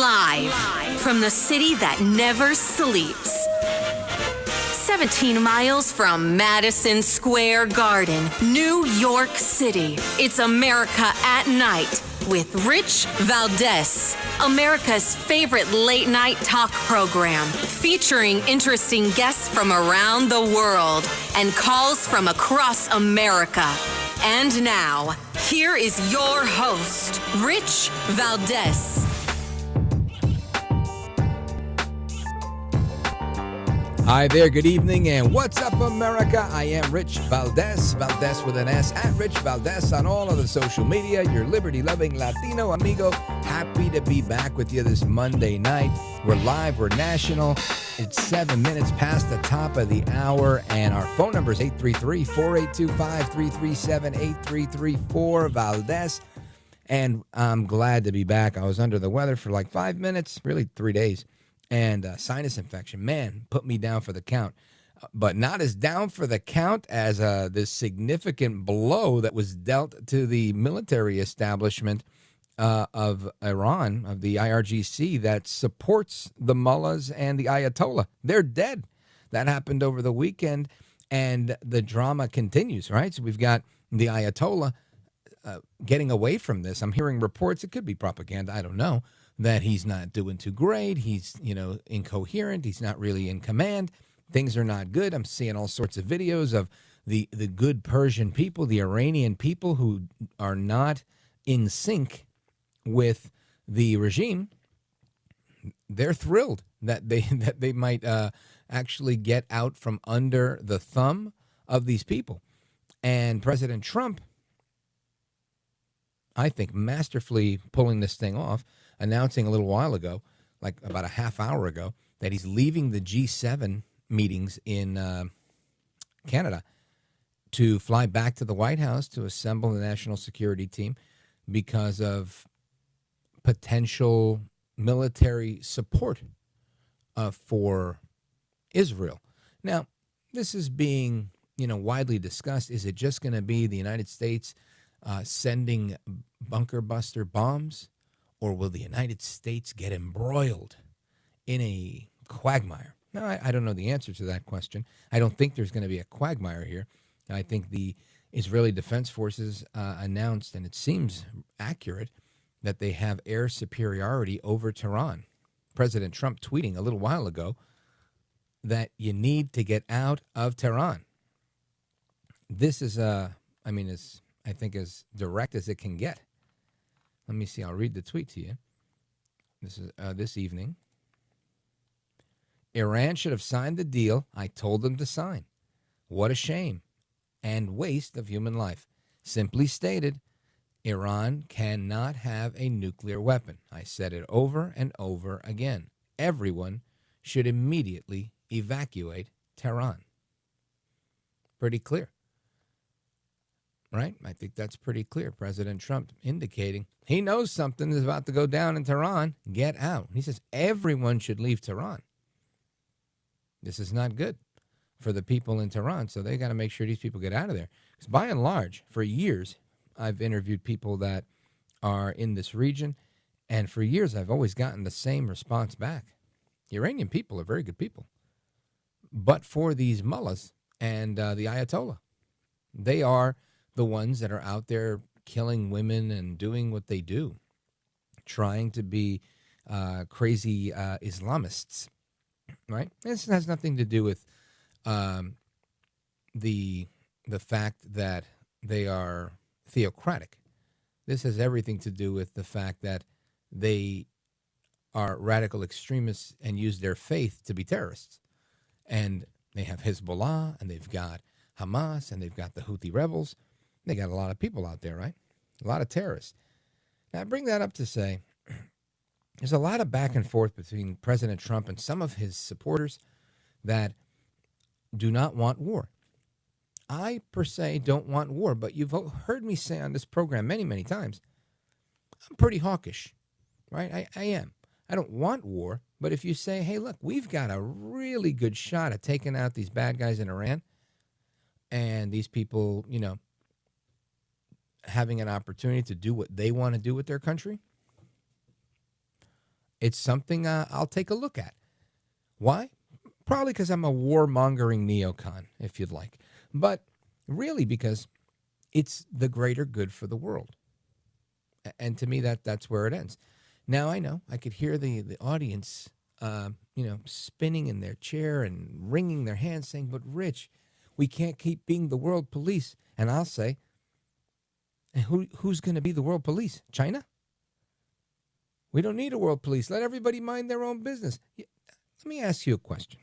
Live from the city that never sleeps. 17 miles from Madison Square Garden, New York City. It's America at Night with Rich Valdez, America's favorite late-night talk program, featuring interesting guests from around the world and calls from across America. And now, here is your host, Rich Valdez. Hi there, good evening, and what's up, America? I am Rich Valdez, Valdez with an S, at Rich Valdez on all of the social media, your liberty-loving Latino amigo. Happy to be back with you this Monday night. We're live, we're national. It's 7 minutes past the top of the hour, and our phone number is 833-4825-337-8334, Valdez. And I'm glad to be back. I was under the weather for like 5 minutes, really 3 days. And sinus infection, man, put me down for the count. But not as down for the count as this significant blow that was dealt to the military establishment of Iran, of the IRGC, that supports the mullahs and the Ayatollah. They're dead. That happened over the weekend, and the drama continues, right? So we've got the Ayatollah getting away from this. I'm hearing reports, it could be propaganda, I don't know, that he's not doing too great. He's, incoherent. He's not really in command. Things are not good. I'm seeing all sorts of videos of the good Persian people, the Iranian people who are not in sync with the regime. They're thrilled that they might actually get out from under the thumb of these people. And President Trump, I think, masterfully pulling this thing off, announcing a little while ago, like about a half hour ago, that he's leaving the G7 meetings in Canada to fly back to the White House to assemble the national security team because of potential military support for Israel. Now, this is being, widely discussed. Is it just going to be the United States sending bunker buster bombs? Or will the United States get embroiled in a quagmire? Now, I don't know the answer to that question. I don't think there's going to be a quagmire here. I think the Israeli Defense Forces announced, and it seems accurate, that they have air superiority over Tehran. President Trump tweeting a little while ago that you need to get out of Tehran. This is, I think, as direct as it can get. Let me see. I'll read the tweet to you. This is this evening. Iran should have signed the deal I told them to sign. What a shame and waste of human life. Simply stated, Iran cannot have a nuclear weapon. I said it over and over again. Everyone should immediately evacuate Tehran. Pretty clear. Right? I think that's pretty clear. President Trump indicating he knows something is about to go down in Tehran. Get out. He says everyone should leave Tehran. This is not good for the people in Tehran, so they got to make sure these people get out of there. Because by and large, for years, I've interviewed people that are in this region, and for years I've always gotten the same response back. The Iranian people are very good people. But for these mullahs and the Ayatollah, they are the ones that are out there killing women and doing what they do, trying to be crazy Islamists, right? This has nothing to do with the fact that they are theocratic. This has everything to do with the fact that they are radical extremists and use their faith to be terrorists. And they have Hezbollah, and they've got Hamas, and they've got the Houthi rebels. They got a lot of people out there, right? A lot of terrorists. Now, I bring that up to say there's a lot of back and forth between President Trump and some of his supporters that do not want war. I, per se, don't want war, but you've heard me say on this program many, many times, I'm pretty hawkish, right? I am. I don't want war, but if you say, hey, look, we've got a really good shot at taking out these bad guys in Iran, and these people, having an opportunity to do what they want to do with their country, It's something I'll take a look at. Why? Probably because I'm a warmongering neocon, if you'd like. But really because it's the greater good for the world. And to me, that's where it ends. Now, I know I could hear the audience, spinning in their chair and wringing their hands saying, but Rich, we can't keep being the world police. And I'll say, who's going to be the world police? China? We don't need a world police. Let everybody mind their own business. Let me ask you a question.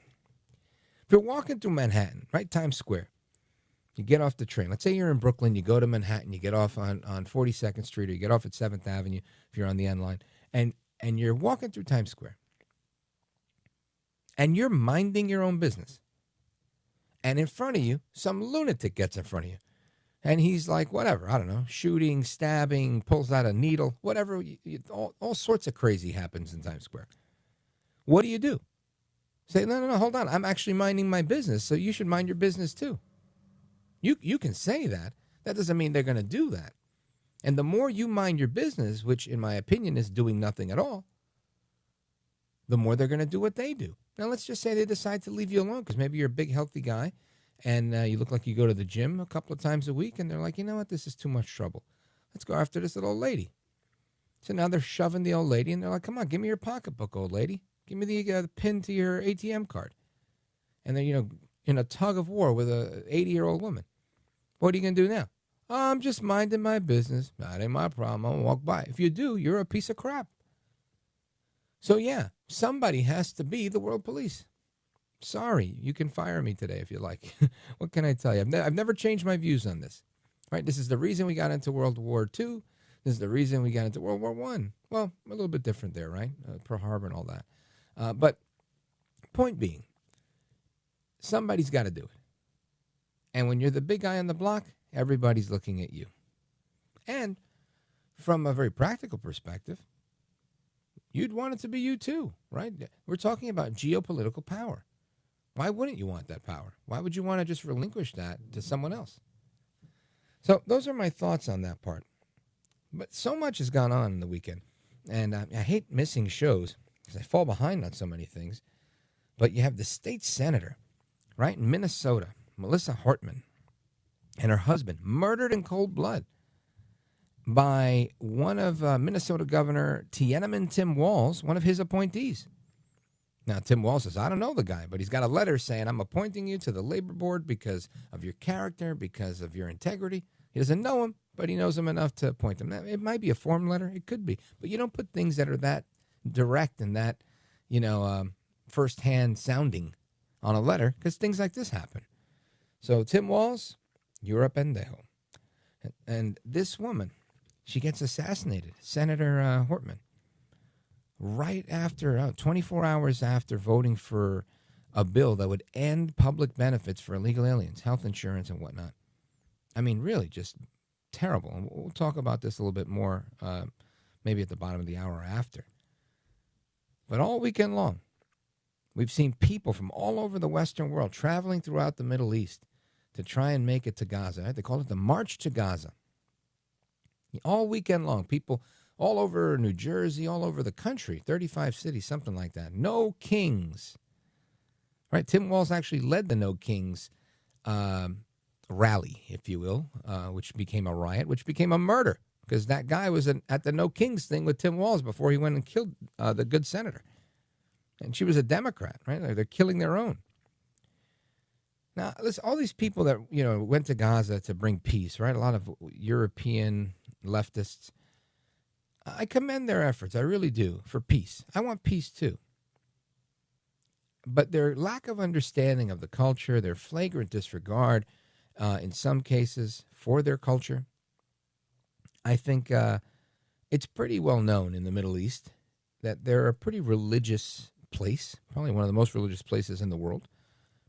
If you're walking through Manhattan, right, Times Square, you get off the train. Let's say you're in Brooklyn, you go to Manhattan, you get off on 42nd Street, or you get off at 7th Avenue if you're on the N line, and you're walking through Times Square, and you're minding your own business. And in front of you, some lunatic gets in front of you. And he's like, whatever, I don't know, shooting, stabbing, pulls out a needle, whatever. All sorts of crazy happens in Times Square. What do? Say, no, hold on. I'm actually minding my business, so you should mind your business too. You can say that. That doesn't mean they're going to do that. And the more you mind your business, which in my opinion is doing nothing at all, the more they're going to do what they do. Now, let's just say they decide to leave you alone because maybe you're a big, healthy guy and you look like you go to the gym a couple of times a week, and they're like, you know what, this is too much trouble. Let's go after this little old lady. So now they're shoving the old lady, and they're like, come on, give me your pocketbook, old lady. Give me the pin to your ATM card. And they're, in a tug of war with a 80-year-old woman. What are you going to do now? Oh, I'm just minding my business. That ain't my problem. I'll walk by. If you do, you're a piece of crap. So, yeah, somebody has to be the world police. Sorry, you can fire me today if you like. What can I tell you? I've never changed my views on this. Right? This is the reason we got into World War II. This is the reason we got into World War I. Well, a little bit different there, right? Pearl Harbor and all that. But point being, somebody's got to do it. And when you're the big guy on the block, everybody's looking at you. And from a very practical perspective, you'd want it to be you too, right? We're talking about geopolitical power. Why wouldn't you want that power? Why would you want to just relinquish that to someone else? So those are my thoughts on that part. But so much has gone on in the weekend. And I hate missing shows because I fall behind on so many things. But you have the state senator, right, in Minnesota, Melissa Hartman, and her husband murdered in cold blood by one of Minnesota Governor Tiananmen Tim Walz, one of his appointees. Now, Tim Walz says, I don't know the guy, but he's got a letter saying, I'm appointing you to the labor board because of your character, because of your integrity. He doesn't know him, but he knows him enough to appoint him. Now, it might be a form letter. It could be. But you don't put things that are that direct and that, firsthand sounding on a letter because things like this happen. So, Tim Walz, you're a pendejo. And this woman, she gets assassinated, Senator Hartman, right after, 24 hours after voting for a bill that would end public benefits for illegal aliens, health insurance and whatnot. I mean, really just terrible. And we'll talk about this a little bit more, maybe at the bottom of the hour after. But all weekend long, we've seen people from all over the Western world traveling throughout the Middle East to try and make it to Gaza. Right? They call it the March to Gaza. All weekend long, people all over New Jersey, all over the country, 35 cities, something like that. No Kings. Right? Tim Walz actually led the No Kings rally, if you will, which became a riot, which became a murder, because that guy was at the No Kings thing with Tim Walz before he went and killed the good senator. And she was a Democrat, right? They're killing their own. Now, listen, all these people that, went to Gaza to bring peace, right? A lot of European leftists. I commend their efforts. I really do, for peace. I want peace too. But their lack of understanding of the culture, their flagrant disregard, in some cases, for their culture, I think it's pretty well known in the Middle East that they're a pretty religious place, probably one of the most religious places in the world,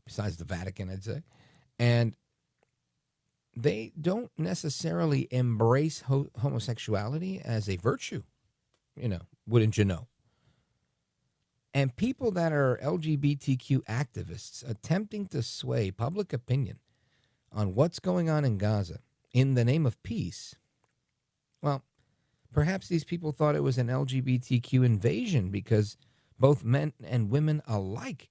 besides the Vatican, I'd say. And they don't necessarily embrace homosexuality as a virtue, wouldn't you know? And people that are LGBTQ activists attempting to sway public opinion on what's going on in Gaza in the name of peace, well, Perhaps these people thought it was an LGBTQ invasion because both men and women alike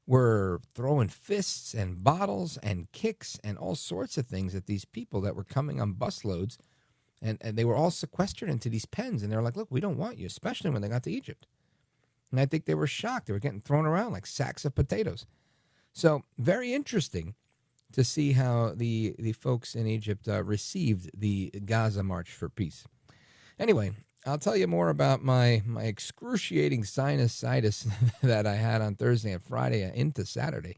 were throwing fists and bottles and kicks and all sorts of things at these people that were coming on busloads. And they were all sequestered into these pens. And they're like, look, we don't want you, especially when they got to Egypt. And I think they were shocked. They were getting thrown around like sacks of potatoes. So very interesting to see how the folks in Egypt received the Gaza March for Peace. Anyway, I'll tell you more about my excruciating sinusitis that I had on Thursday and Friday into Saturday.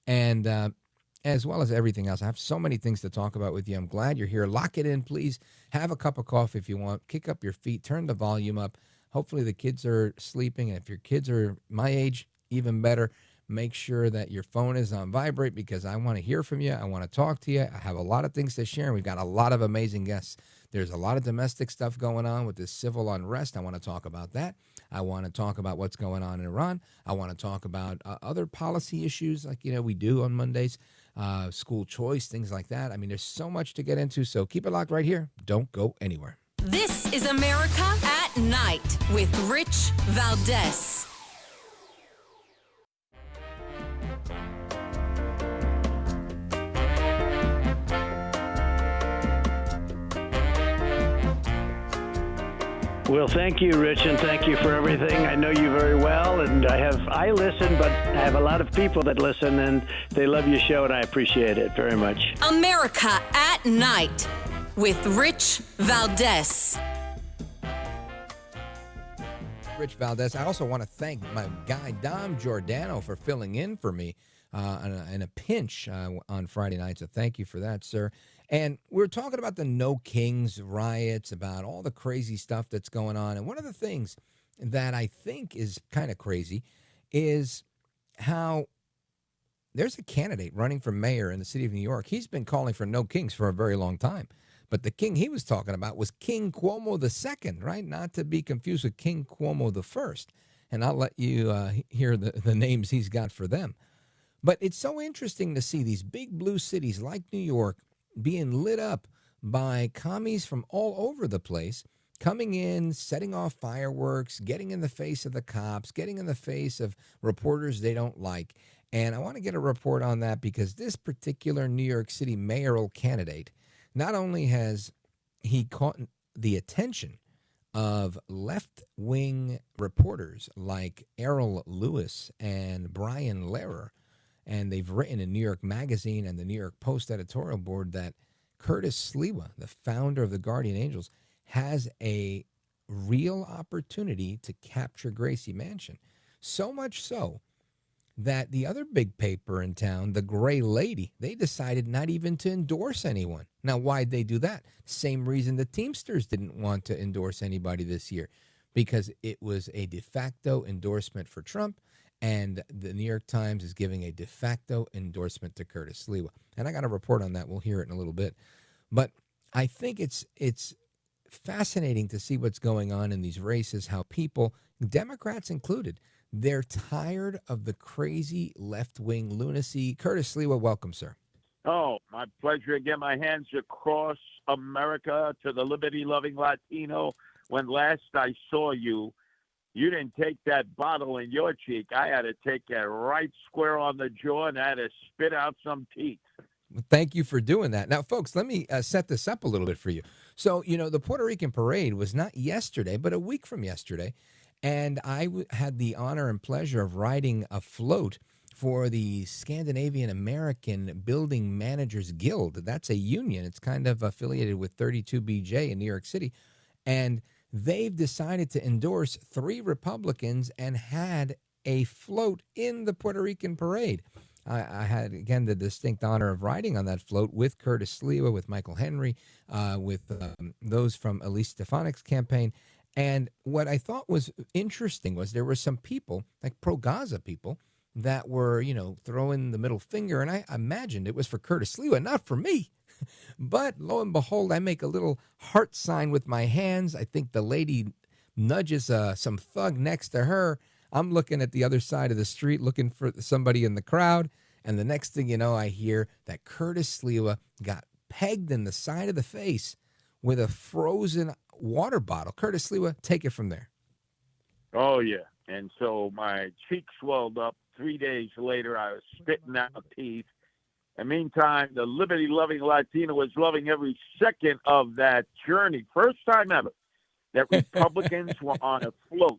And as well as everything else. I have so many things to talk about with you. I'm glad you're here. Lock it in, please. Have a cup of coffee if you want. Kick up your feet. Turn the volume up. Hopefully the kids are sleeping. And if your kids are my age, even better. Make sure that your phone is on vibrate because I want to hear from you. I want to talk to you. I have a lot of things to share. And we've got a lot of amazing guests. There's a lot of domestic stuff going on with this civil unrest. I want to talk about that. I want to talk about what's going on in Iran. I want to talk about other policy issues like, we do on Mondays, school choice, things like that. I mean, there's so much to get into. So keep it locked right here. Don't go anywhere. This is America at Night with Rich Valdez. Well, thank you, Rich, and thank you for everything. I know you very well, and I listen, but I have a lot of people that listen, and they love your show, and I appreciate it very much. America at Night with Rich Valdez. Rich Valdez. I also want to thank my guy, Dom Giordano, for filling in for me in a pinch on Friday night, so thank you for that, sir. And we're talking about the No Kings riots, about all the crazy stuff that's going on. And one of the things that I think is kind of crazy is how there's a candidate running for mayor in the city of New York. He's been calling for no kings for a very long time. But the king he was talking about was King Cuomo II, right? Not to be confused with King Cuomo I. And I'll let you hear the names he's got for them. But it's so interesting to see these big blue cities like New York being lit up by commies from all over the place, coming in, setting off fireworks, getting in the face of the cops, getting in the face of reporters they don't like. And I want to get a report on that because this particular New York City mayoral candidate, not only has he caught the attention of left-wing reporters like Errol Lewis and Brian Lehrer, and they've written in New York Magazine and the New York Post editorial board that Curtis Sliwa, the founder of the Guardian Angels, has a real opportunity to capture Gracie Mansion. So much so that the other big paper in town, the Gray Lady, they decided not even to endorse anyone. Now, why'd they do that? Same reason the Teamsters didn't want to endorse anybody this year, because it was a de facto endorsement for Trump. And the New York Times is giving a de facto endorsement to Curtis Sliwa. And I got a report on that. We'll hear it in a little bit. But I think it's fascinating to see what's going on in these races, how people, Democrats included, they're tired of the crazy left-wing lunacy. Curtis Sliwa, welcome, sir. Oh, my pleasure to get my hands across America to the liberty-loving Latino. When last I saw you, you didn't take that bottle in your cheek. I had to take it right square on the jaw and I had to spit out some teeth. Thank you for doing that. Now, folks, let me set this up a little bit for you. So, the Puerto Rican parade was not yesterday, but a week from yesterday. And I had the honor and pleasure of riding a float for the Scandinavian American Building Managers Guild. That's a union. It's kind of affiliated with 32BJ in New York City. And they've decided to endorse 3 Republicans and had a float in the Puerto Rican parade. I had, again, the distinct honor of riding on that float with Curtis Sliwa, with Michael Henry, with those from Elise Stefanik's campaign. And what I thought was interesting was there were some people, like pro-Gaza people, that were, throwing the middle finger. And I imagined it was for Curtis Sliwa, not for me. But lo and behold, I make a little heart sign with my hands. I think the lady nudges some thug next to her. I'm looking at the other side of the street, looking for somebody in the crowd. And the next thing you know, I hear that Curtis Sliwa got pegged in the side of the face with a frozen water bottle. Curtis Sliwa, take it from there. Oh, yeah. And so my cheek swelled up. 3 days later, I was spitting out teeth. And meantime, the liberty-loving Latino was loving every second of that journey. First time ever that Republicans were on a float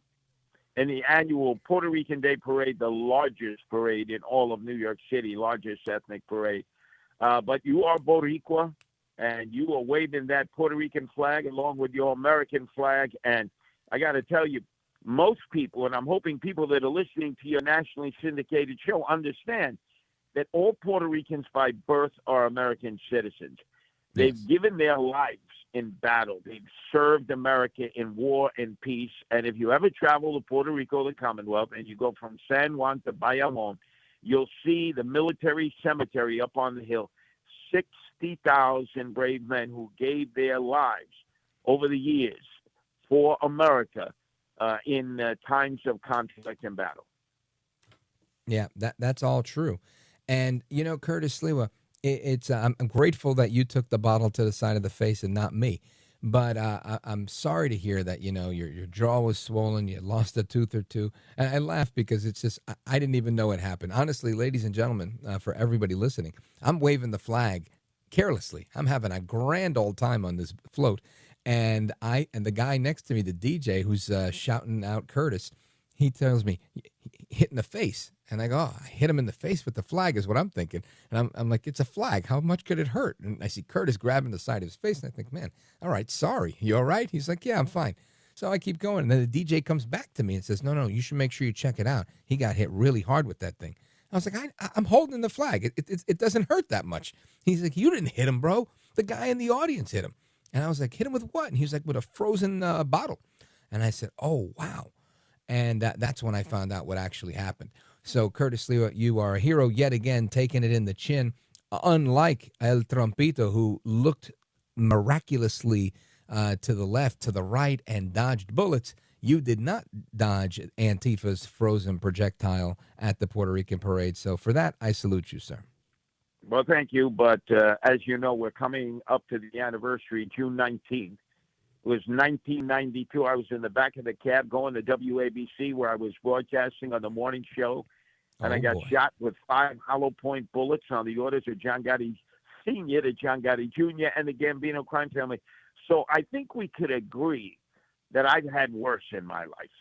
in the annual Puerto Rican Day Parade, the largest parade in all of New York City, largest ethnic parade. But you are Boricua, and you are waving that Puerto Rican flag along with your American flag. And I got to tell you, most people, and I'm hoping people that are listening to your nationally syndicated show understand that all Puerto Ricans by birth are American citizens. They've given their lives in battle. They've served America in war and peace. And if you ever travel to Puerto Rico, the Commonwealth, and you go from San Juan to Bayamon, you'll see the military cemetery up on the hill. 60,000 brave men who gave their lives over the years for America in times of conflict and battle. Yeah, that's all true. And, you know, Curtis Sliwa, I'm grateful that you took the bottle to the side of the face and not me. But I'm sorry to hear that, you know, your jaw was swollen, you lost a tooth or two. And I laugh because it's just, I didn't even know it happened. Honestly, ladies and gentlemen, for everybody listening, I'm waving the flag carelessly. I'm having a grand old time on this float. And the guy next to me, the DJ who's shouting out Curtis, he tells me, hit in the face. And I go, oh, I hit him in the face with the flag is what I'm thinking. And I'm like, it's a flag. How much could it hurt? And I see Curtis grabbing the side of his face. And I think, man, all right, sorry. You all right? He's like, yeah, I'm fine. So I keep going. And then the DJ comes back to me and says, no, you should make sure you check it out. He got hit really hard with that thing. I was like, I'm holding the flag. It doesn't hurt that much. He's like, you didn't hit him, bro. The guy in the audience hit him. And I was like, hit him with what? And he was like, with a frozen bottle. And I said, oh, wow. And that's when I found out what actually happened. So, Curtis Sliwa, you are a hero yet again, taking it in the chin. Unlike El Trompito, who looked miraculously to the left, to the right, and dodged bullets, you did not dodge Antifa's frozen projectile at the Puerto Rican parade. So, for that, I salute you, sir. Well, thank you. But as you know, we're coming up to the anniversary, June 19th. It was 1992. I was in the back of the cab going to WABC where I was broadcasting on the morning show. And I got shot with 5 hollow point bullets on the orders of John Gotti Sr. to John Gotti Jr. and the Gambino crime family. So I think we could agree that I've had worse in my life.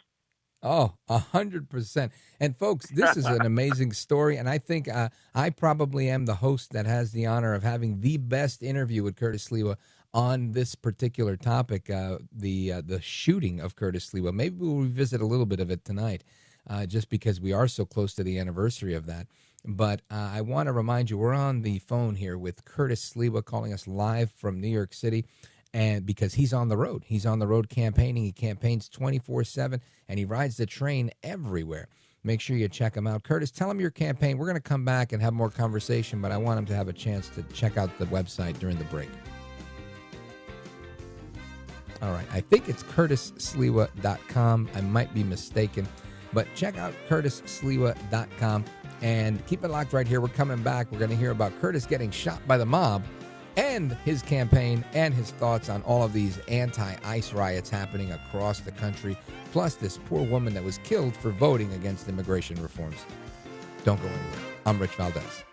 Oh, 100%. And folks, this is an amazing story. And I think I probably am the host that has the honor of having the best interview with Curtis Sliwa on this particular topic, the shooting of Curtis Sliwa. Maybe we'll revisit a little bit of it tonight, just because we are so close to the anniversary of that. But I want to remind you, we're on the phone here with Curtis Sliwa calling us live from New York City. And because he's on the road. He's on the road campaigning. He campaigns 24/7, and he rides the train everywhere. Make sure you check him out. Curtis, tell him your campaign. We're going to come back and have more conversation, but I want him to have a chance to check out the website during the break. All right. I think it's curtissliwa.com. I might be mistaken, but check out curtissliwa.com and keep it locked right here. We're coming back. We're going to hear about Curtis getting shot by the mob and his campaign and his thoughts on all of these anti-ICE riots happening across the country, plus this poor woman that was killed for voting against immigration reforms. Don't go anywhere. I'm Rich Valdez.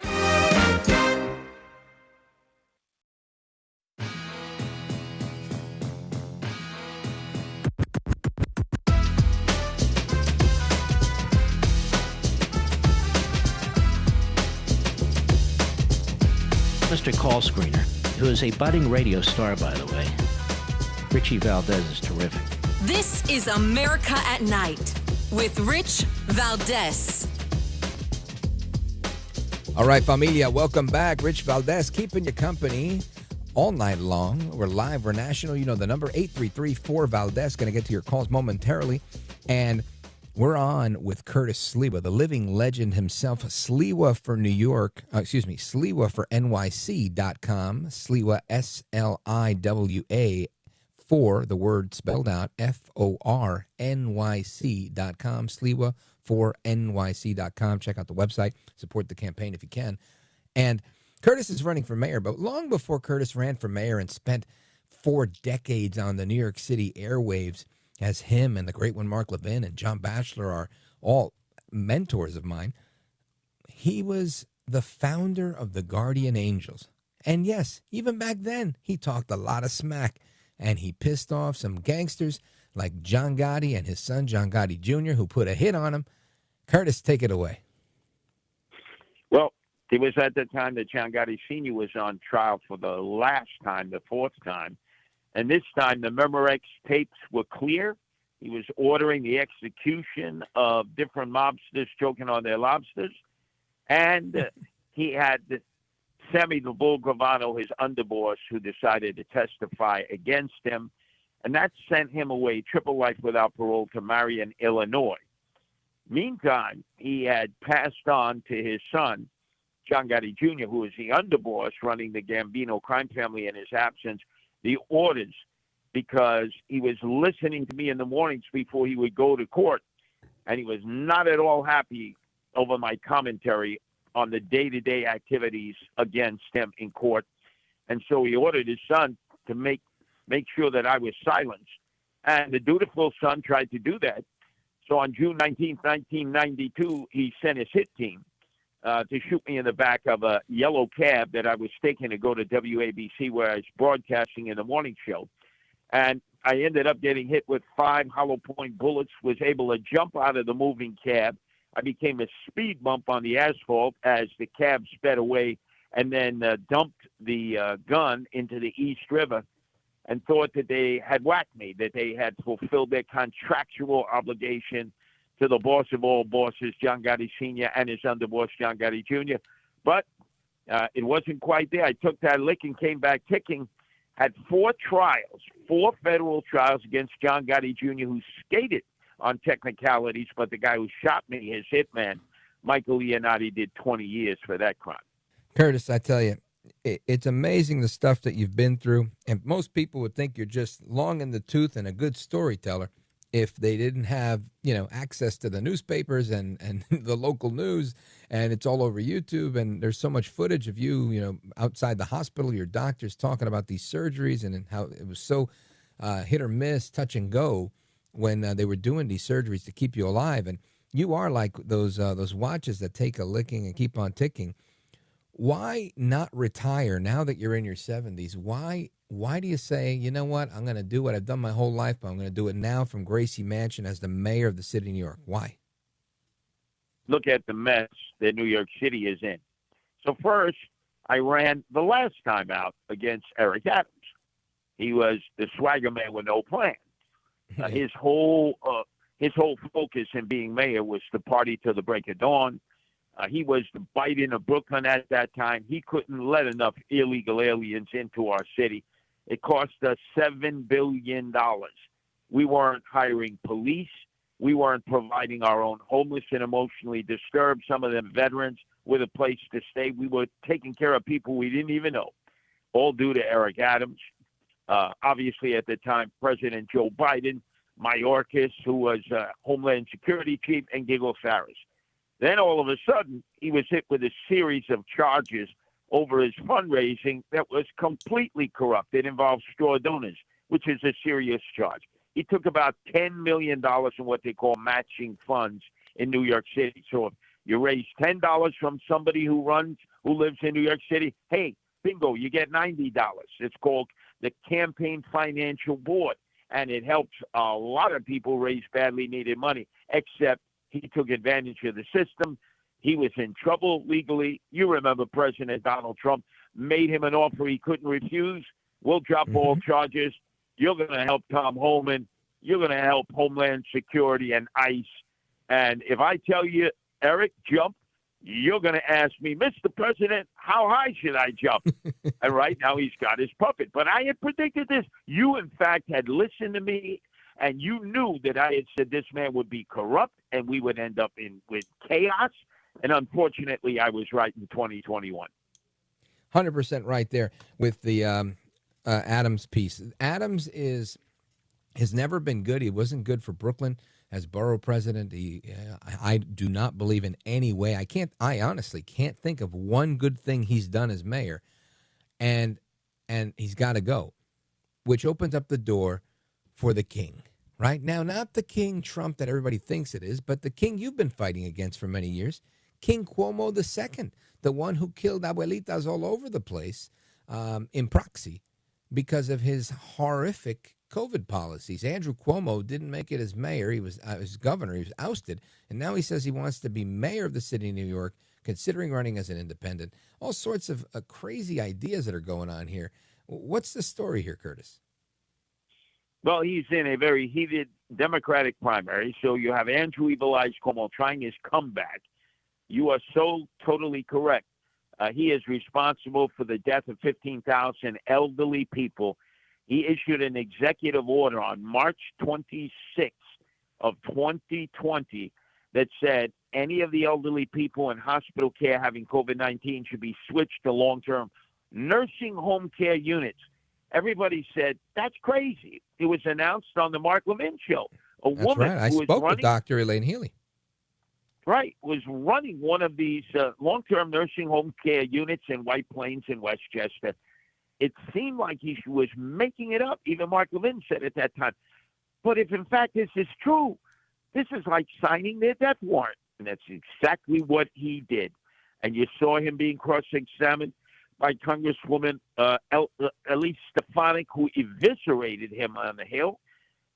Mr. Call Screener, who is a budding radio star, by the way. Richie Valdez is terrific. This is America at Night with Rich Valdez. All right, familia, welcome back. Rich Valdez keeping you company all night long. We're live, we're national. You know the number, 833-4-VALDEZ. Going to get to your calls momentarily. And we're on with Curtis Sliwa, the living legend himself. Sliwa for New York, Sliwa for NYC.com. Sliwa, SLIWA, for the word spelled out, FOR, NYC.com. Sliwa for NYC.com. Check out the website. Support the campaign if you can. And Curtis is running for mayor, but long before Curtis ran for mayor and spent 4 decades on the New York City airwaves, as him and the great one Mark Levin and John Batchelor are all mentors of mine. He was the founder of the Guardian Angels. And yes, even back then, he talked a lot of smack, and he pissed off some gangsters like John Gotti and his son, John Gotti Jr., who put a hit on him. Curtis, take it away. Well, it was at the time that John Gotti Sr. was on trial for the last time, the 4th time. And this time, the Memorex tapes were clear. He was ordering the execution of different mobsters choking on their lobsters. And he had Sammy the Bull Gravano, his underboss, who decided to testify against him. And that sent him away, triple life without parole, to Marion, Illinois. Meantime, he had passed on to his son, John Gotti Jr., who was the underboss running the Gambino crime family in his absence, the orders, because he was listening to me in the mornings before he would go to court, and he was not at all happy over my commentary on the day-to-day activities against him in court. And so he ordered his son to make sure that I was silenced. And the dutiful son tried to do that. So on June 19th, 1992, he sent his hit team to shoot me in the back of a yellow cab that I was taking to go to WABC, where I was broadcasting in the morning show. And I ended up getting hit with 5 hollow point bullets, was able to jump out of the moving cab. I became a speed bump on the asphalt as the cab sped away, and then dumped the gun into the East River, and thought that they had whacked me, that they had fulfilled their contractual obligation to the boss of all bosses, John Gotti Sr., and his underboss, John Gotti Jr. But it wasn't quite there. I took that lick and came back ticking. Had 4 trials, 4 federal trials against John Gotti Jr., who skated on technicalities, but the guy who shot me, his hitman, Michael Leonardi, did 20 years for that crime. Curtis, I tell you, it's amazing the stuff that you've been through, and most people would think you're just long in the tooth and a good storyteller if they didn't have, access to the newspapers and the local news, and it's all over YouTube, and there's so much footage of you, outside the hospital, your doctors talking about these surgeries and how it was so hit or miss, touch and go when they were doing these surgeries to keep you alive. And you are like those watches that take a licking and keep on ticking. Why not retire now that you're in your 70s? Why do you say, you know what, I'm going to do what I've done my whole life, but I'm going to do it now from Gracie Mansion as the mayor of the city of New York? Why? Look at the mess that New York City is in. So first, I ran the last time out against Eric Adams. He was the swagger man with no plan. His whole focus in being mayor was to party till the break of dawn. He was the Biden of Brooklyn at that time. He couldn't let enough illegal aliens into our city. It cost us $7 billion. We weren't hiring police. We weren't providing our own homeless and emotionally disturbed, some of them veterans, with a place to stay. We were taking care of people we didn't even know, all due to Eric Adams. Obviously, at the time, President Joe Biden, Mayorkas, who was Homeland Security Chief, and Giggle Farris. Then all of a sudden, he was hit with a series of charges over his fundraising that was completely corrupt. It involved straw donors, which is a serious charge. He took about $10 million in what they call matching funds in New York City. So if you raise $10 from somebody who lives in New York City, hey, bingo, you get $90. It's called the Campaign Financial Board, and it helps a lot of people raise badly needed money, except he took advantage of the system. He was in trouble legally. You remember President Donald Trump made him an offer he couldn't refuse. We'll drop all charges. You're going to help Tom Homan. You're going to help Homeland Security and ICE. And if I tell you, Eric, jump, you're going to ask me, Mr. President, how high should I jump? And right now he's got his puppet. But I had predicted this. You, in fact, had listened to me, and you knew that I had said this man would be corrupt and we would end up with chaos. And unfortunately, I was right in 2021. 100% right there with the Adams piece. Adams has never been good. He wasn't good for Brooklyn as borough president. I do not believe in any way. I honestly can't think of one good thing he's done as mayor, and he's got to go. which opens up the door for the king. Right now, not the King Trump that everybody thinks it is, but the king you've been fighting against for many years, King Cuomo II, the one who killed abuelitas all over the place in proxy because of his horrific COVID policies. Andrew Cuomo didn't make it as mayor. He was as governor. He was ousted. And now he says he wants to be mayor of the city of New York, considering running as an independent. All sorts of crazy ideas that are going on here. What's the story here, Curtis? Well, he's in a very heated Democratic primary. So you have Andrew Evil Eyes Cuomo trying his comeback. You are so totally correct. He is responsible for the death of 15,000 elderly people. He issued an executive order on March 26th of 2020 that said any of the elderly people in hospital care having COVID-19 should be switched to long-term nursing home care units. Everybody said, that's crazy. It was announced on the Mark Levin show. That's woman right. I who was spoke running, with Dr. Elaine Healy. Right, was running one of these long-term nursing home care units in White Plains in Westchester. It seemed like he was making it up. Even Mark Levin said at that time. But if, in fact, this is true, this is like signing their death warrant. And that's exactly what he did. And you saw him being cross-examined by Congresswoman Elise Stefanik, who eviscerated him on the Hill.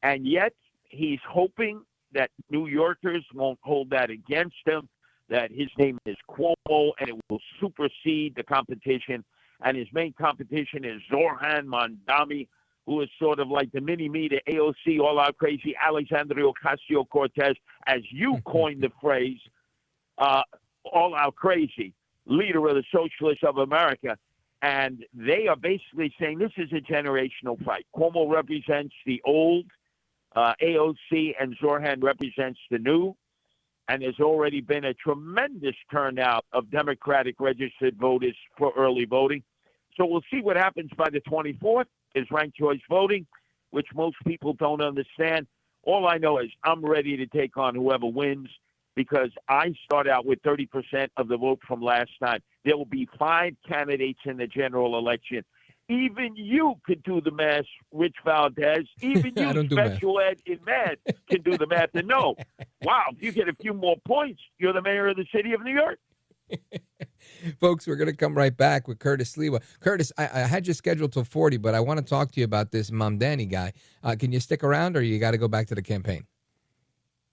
And yet he's hoping that New Yorkers won't hold that against him, that his name is Cuomo, and it will supersede the competition. And his main competition is Zohran Mamdani, who is sort of like the mini-me to AOC, all-out crazy Alexandria Ocasio-Cortez, as you coined the phrase, all-out crazy, leader of the Socialists of America. And they are basically saying this is a generational fight. Cuomo represents the old, AOC and Zohran represents the new. And there's already been a tremendous turnout of Democratic registered voters for early voting. So we'll see what happens by the 24th is ranked choice voting, which most people don't understand. All I know is I'm ready to take on whoever wins because I start out with 30% of the vote from last time. There will be 5 candidates in the general election. Even you could do the math, Rich Valdez. Even you, special ed in math, can do the math. And no, wow, if you get a few more points, you're the mayor of the city of New York. Folks, we're going to come right back with Curtis Sliwa. Curtis, I had you scheduled till 40, but I want to talk to you about this Mamdani guy. Can you stick around or you got to go back to the campaign?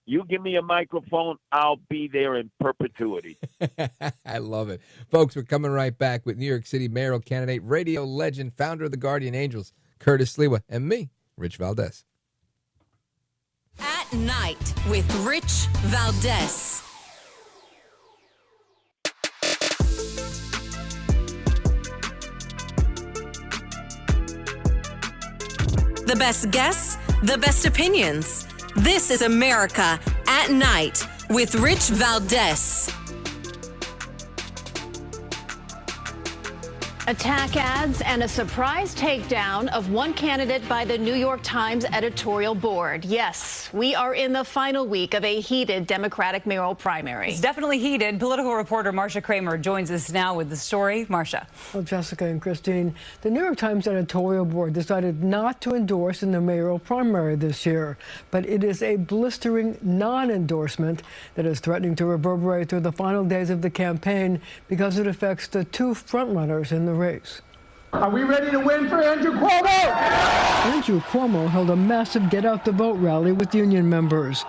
You give me a microphone, I'll be there in perpetuity. I love it. Folks, we're coming right back with New York City mayoral candidate, radio legend, founder of the Guardian Angels, Curtis Sliwa, and me, Rich Valdez. At Night with Rich Valdez. The best guests, the best opinions. This is America at Night with Rich Valdez. Attack ads and a surprise takedown of one candidate by the New York Times editorial board. Yes, we are in the final week of a heated Democratic mayoral primary. It's definitely heated. Political reporter Marcia Kramer joins us now with the story. Marcia. Well, Jessica and Christine, the New York Times editorial board decided not to endorse in the mayoral primary this year, but it is a blistering non-endorsement that is threatening to reverberate through the final days of the campaign because it affects the 2 frontrunners in the race. Are we ready to win for Andrew Cuomo? Andrew Cuomo held a massive Get Out the Vote rally with union members.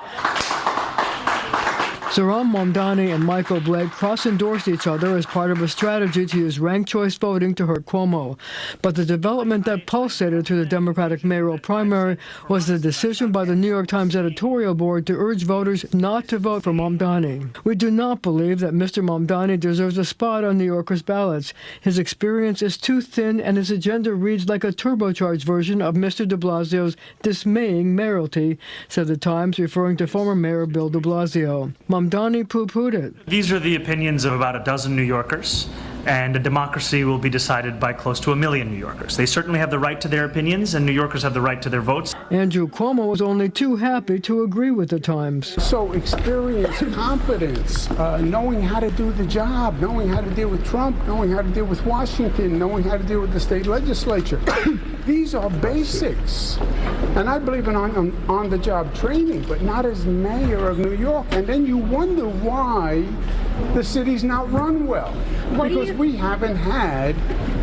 Zohran Mamdani and Michael Blake cross-endorsed each other as part of a strategy to use ranked choice voting to hurt Cuomo. But the development that pulsated through the Democratic mayoral primary was the decision by the New York Times editorial board to urge voters not to vote for Mamdani. We do not believe that Mr. Mamdani deserves a spot on New Yorkers' ballots. His experience is too thin and his agenda reads like a turbocharged version of Mr. de Blasio's dismaying mayoralty, said the Times, referring to former Mayor Bill de Blasio. Mamdani poo-pooed it. These are the opinions of about a dozen New Yorkers. and a democracy will be decided by close to 1 million New Yorkers. They certainly have the right to their opinions, and New Yorkers have the right to their votes. Andrew Cuomo was only too happy to agree with the Times. So experience, competence, knowing how to do the job, knowing how to deal with Trump, knowing how to deal with Washington, knowing how to deal with the state legislature. These are basics. And I believe in on-the-job training, but not as mayor of New York. And then you wonder why the city's not run well. Because we haven't had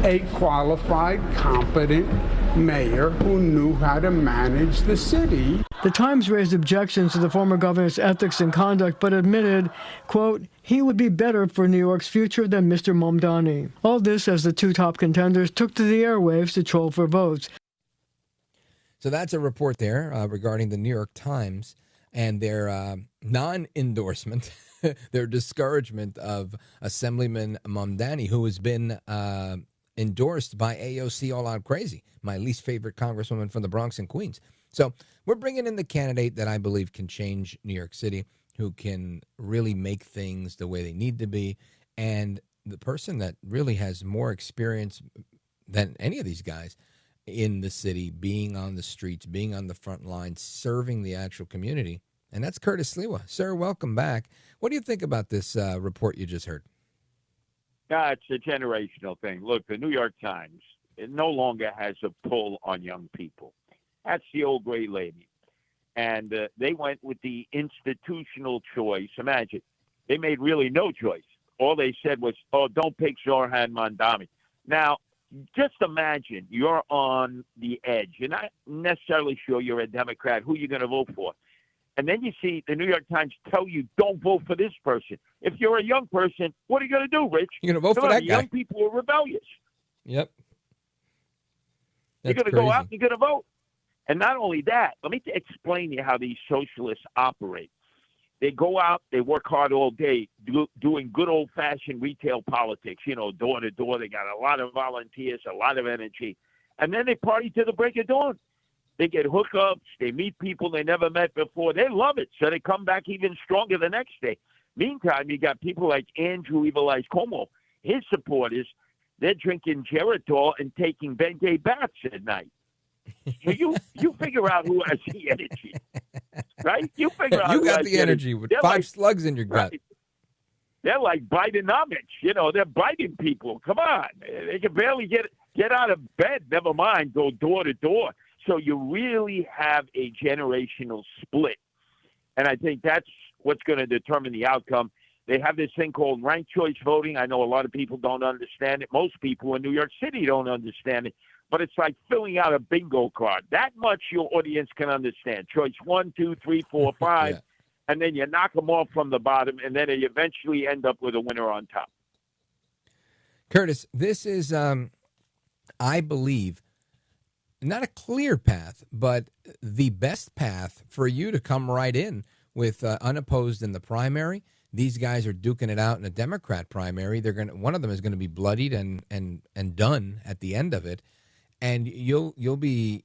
a qualified, competent mayor who knew how to manage the city. The Times raised objections to the former governor's ethics and conduct, but admitted, quote, he would be better for New York's future than Mr. Mamdani. All this as the two top contenders took to the airwaves to troll for votes. So that's a report there regarding the New York Times and their non-endorsement, their discouragement of Assemblyman Mamdani, who has been endorsed by AOC All Out Crazy, my least favorite congresswoman from the Bronx and Queens. So we're bringing in the candidate that I believe can change New York City, who can really make things the way they need to be, and the person that really has more experience than any of these guys in the city, being on the streets, being on the front lines, serving the actual community, and that's Curtis Sliwa. Sir, welcome back. What do you think about this report you just heard? It's a generational thing. Look, the New York Times, it no longer has a pull on young people. That's the old gray lady. And they went with the institutional choice. Imagine, they made really no choice. All they said was, oh, don't pick Zohran Mamdani. Now, just imagine you're on the edge. You're not necessarily sure you're a Democrat, who you're going to vote for. And then you see the New York Times tell you, don't vote for this person. If you're a young person, what are you going to do, Rich? You're going to vote for that guy. Young people are rebellious. Yep. You're going to go out and you're going to vote. And not only that, let me explain to you how these socialists operate. They go out, they work hard all day doing good old-fashioned retail politics, door to door. They got a lot of volunteers, a lot of energy. And then they party to the break of dawn. They get hookups. They meet people they never met before. They love it, so they come back even stronger the next day. Meantime, you got people like Andrew Evil Eyes Cuomo. His supporters, they're drinking Geritol and taking Bengay baths at night. So you figure out who has the energy, right? You figure out you who got has the energy with 5 slugs in your gut. Right. They're like Bidenomics, they're biting people. Come on, they can barely get out of bed. Never mind go door to door. So you really have a generational split, and I think that's what's going to determine the outcome. They have this thing called ranked choice voting. I know a lot of people don't understand it. Most people in New York City don't understand it. But it's like filling out a bingo card. That much your audience can understand. Choice 1, 2, 3, 4, 5, and then you knock them off from the bottom, and then you eventually end up with a winner on top. Curtis, this is, I believe, not a clear path, but the best path for you to come right in with unopposed in the primary. These guys are duking it out in a Democrat primary. One of them is going to be bloodied and done at the end of it. And you'll be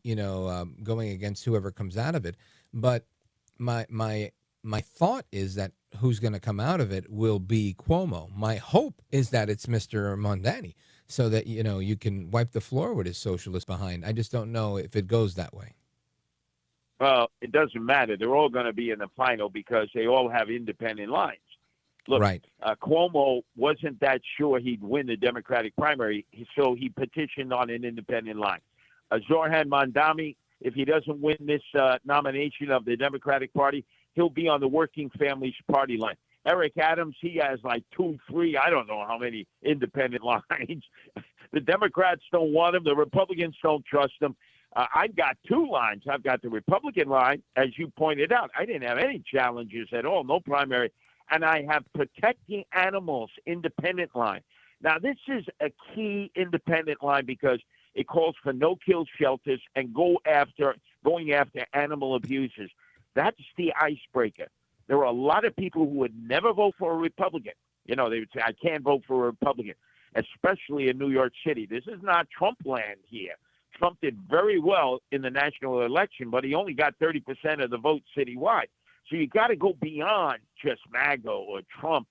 going against whoever comes out of it. But my thought is that who's going to come out of it will be Cuomo. My hope is that it's Mr. Mamdani, so that you can wipe the floor with his socialist behind. I just don't know if it goes that way. Well, it doesn't matter. They're all going to be in the final because they all have independent lines. Look, right. Cuomo wasn't that sure he'd win the Democratic primary, so he petitioned on an independent line. Zohran Mamdani, if he doesn't win this nomination of the Democratic Party, he'll be on the Working Families Party line. Eric Adams, he has like 2, 3, I don't know how many independent lines. The Democrats don't want him. The Republicans don't trust him. I've got 2 lines. I've got the Republican line, as you pointed out. I didn't have any challenges at all, no primary. And I have Protecting Animals independent line. Now, this is a key independent line because it calls for no-kill shelters and going after animal abusers. That's the icebreaker. There are a lot of people who would never vote for a Republican. They would say, I can't vote for a Republican, especially in New York City. This is not Trump land here. Trump did very well in the national election, but he only got 30% of the vote citywide. So you got to go beyond just MAGA or Trump.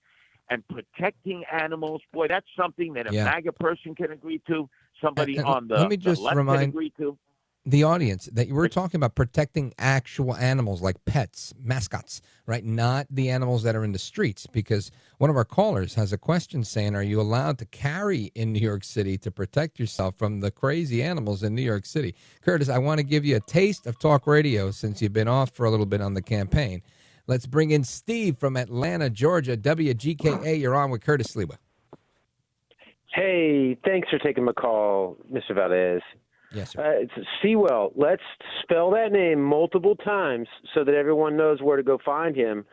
and protecting animals. Boy, that's something that a MAGA person can agree to, somebody on the, let me just the left remind can agree to. the audience that you were talking about protecting actual animals like pets, mascots, right? Not the animals that are in the streets, because one of our callers has a question saying, are you allowed to carry in New York City to protect yourself from the crazy animals in New York City? Curtis, I want to give you a taste of talk radio since you've been off for a little bit on the campaign. Let's bring in Steve from Atlanta, Georgia. WGKA, you're on with Curtis Sliwa. Hey, thanks for taking my call, Mr. Valdez. Yes, sir. It's Sewell. Let's spell that name multiple times so that everyone knows where to go find him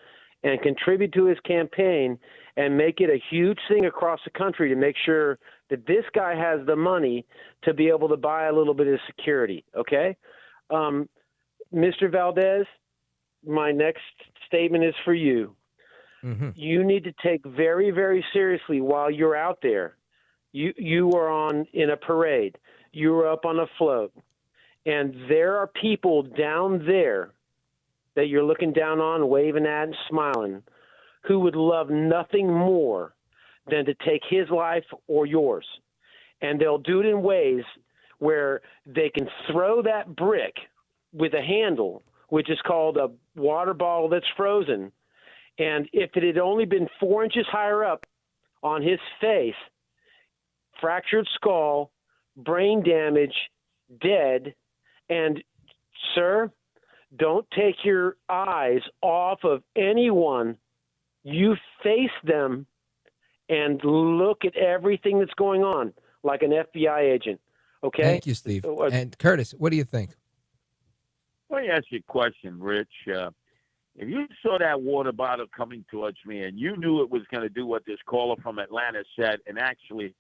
and contribute to his campaign and make it a huge thing across the country to make sure that this guy has the money to be able to buy a little bit of security, okay? Mr. Valdez, my next statement is for you. Mm-hmm. You need to take very, very seriously while you're out there. You are in a parade. You were up on a float, and there are people down there that you're looking down on, waving at and smiling, who would love nothing more than to take his life or yours. And they'll do it in ways where they can throw that brick with a handle, which is called a water bottle that's frozen. And if it had only been 4 inches higher up on his face, fractured skull, brain damage, dead, and, sir, don't take your eyes off of anyone. You face them and look at everything that's going on like an FBI agent, okay? Thank you, Steve. And Curtis, what do you think? Let me ask you a question, Rich. If you saw that water bottle coming towards me and you knew it was going to do what this caller from Atlanta said and actually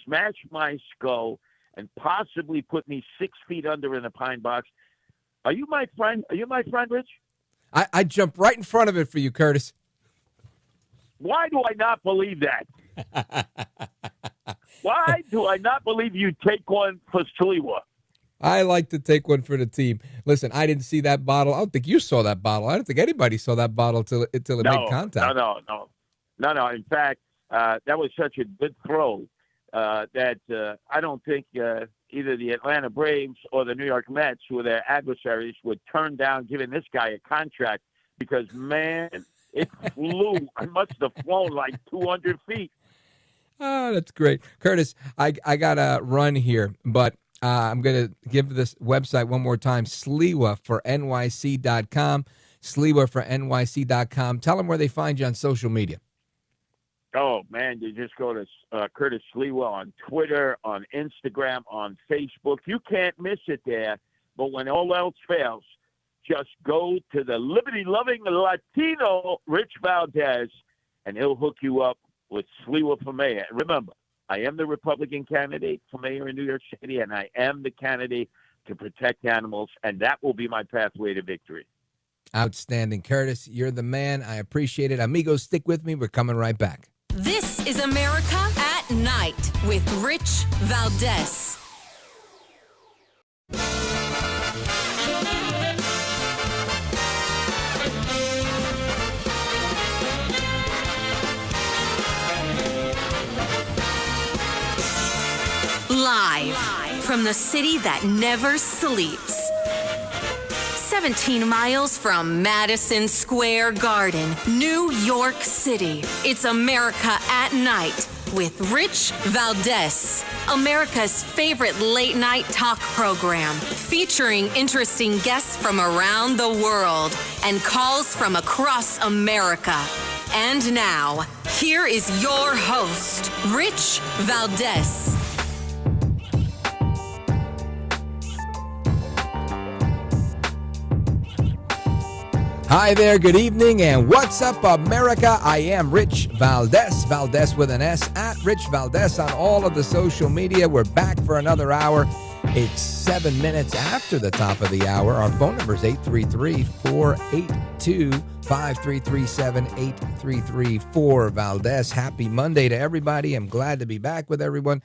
smash my skull and possibly put me 6 feet under in a pine box. Are you my friend? Are you my friend, Rich? I jump right in front of it for you, Curtis. Why do I not believe that? Why do I not believe you take one for Sliwa? I like to take one for the team. Listen, I didn't see that bottle. I don't think you saw that bottle. I don't think anybody saw that bottle till it made contact. No. In fact, that was such a good throw. That I don't think either the Atlanta Braves or the New York Mets, who are their adversaries, would turn down giving this guy a contract because, man, it flew. I must have flown like 200 feet. Oh, that's great. Curtis, I got to run here, but I'm going to give this website one more time, Sliwa for NYC.com, Sliwa for NYC.com. Tell them where they find you on social media. Oh, man, you just go to Curtis Sliwa on Twitter, on Instagram, on Facebook. You can't miss it there. But when all else fails, just go to the liberty-loving Latino Rich Valdez, and he'll hook you up with Sliwa for mayor. And remember, I am the Republican candidate for mayor in New York City, and I am the candidate to protect animals, and that will be my pathway to victory. Outstanding. Curtis, you're the man. I appreciate it. Amigos, stick with me. We're coming right back. This is America at Night with Rich Valdez. Live from the city that never sleeps. 17 miles from Madison Square Garden, New York City. It's America at Night with Rich Valdez, America's favorite late-night talk program, featuring interesting guests from around the world and calls from across America. And now, here is your host, Rich Valdez. Hi there, good evening, and what's up, America? I am Rich Valdez, Valdez with an S, at Rich Valdez on all of the social media. We're back for another hour. It's 7 minutes after the top of the hour. Our phone number is 833-482-5337, 8334 Valdez. Happy Monday to everybody. I'm glad to be back with everyone.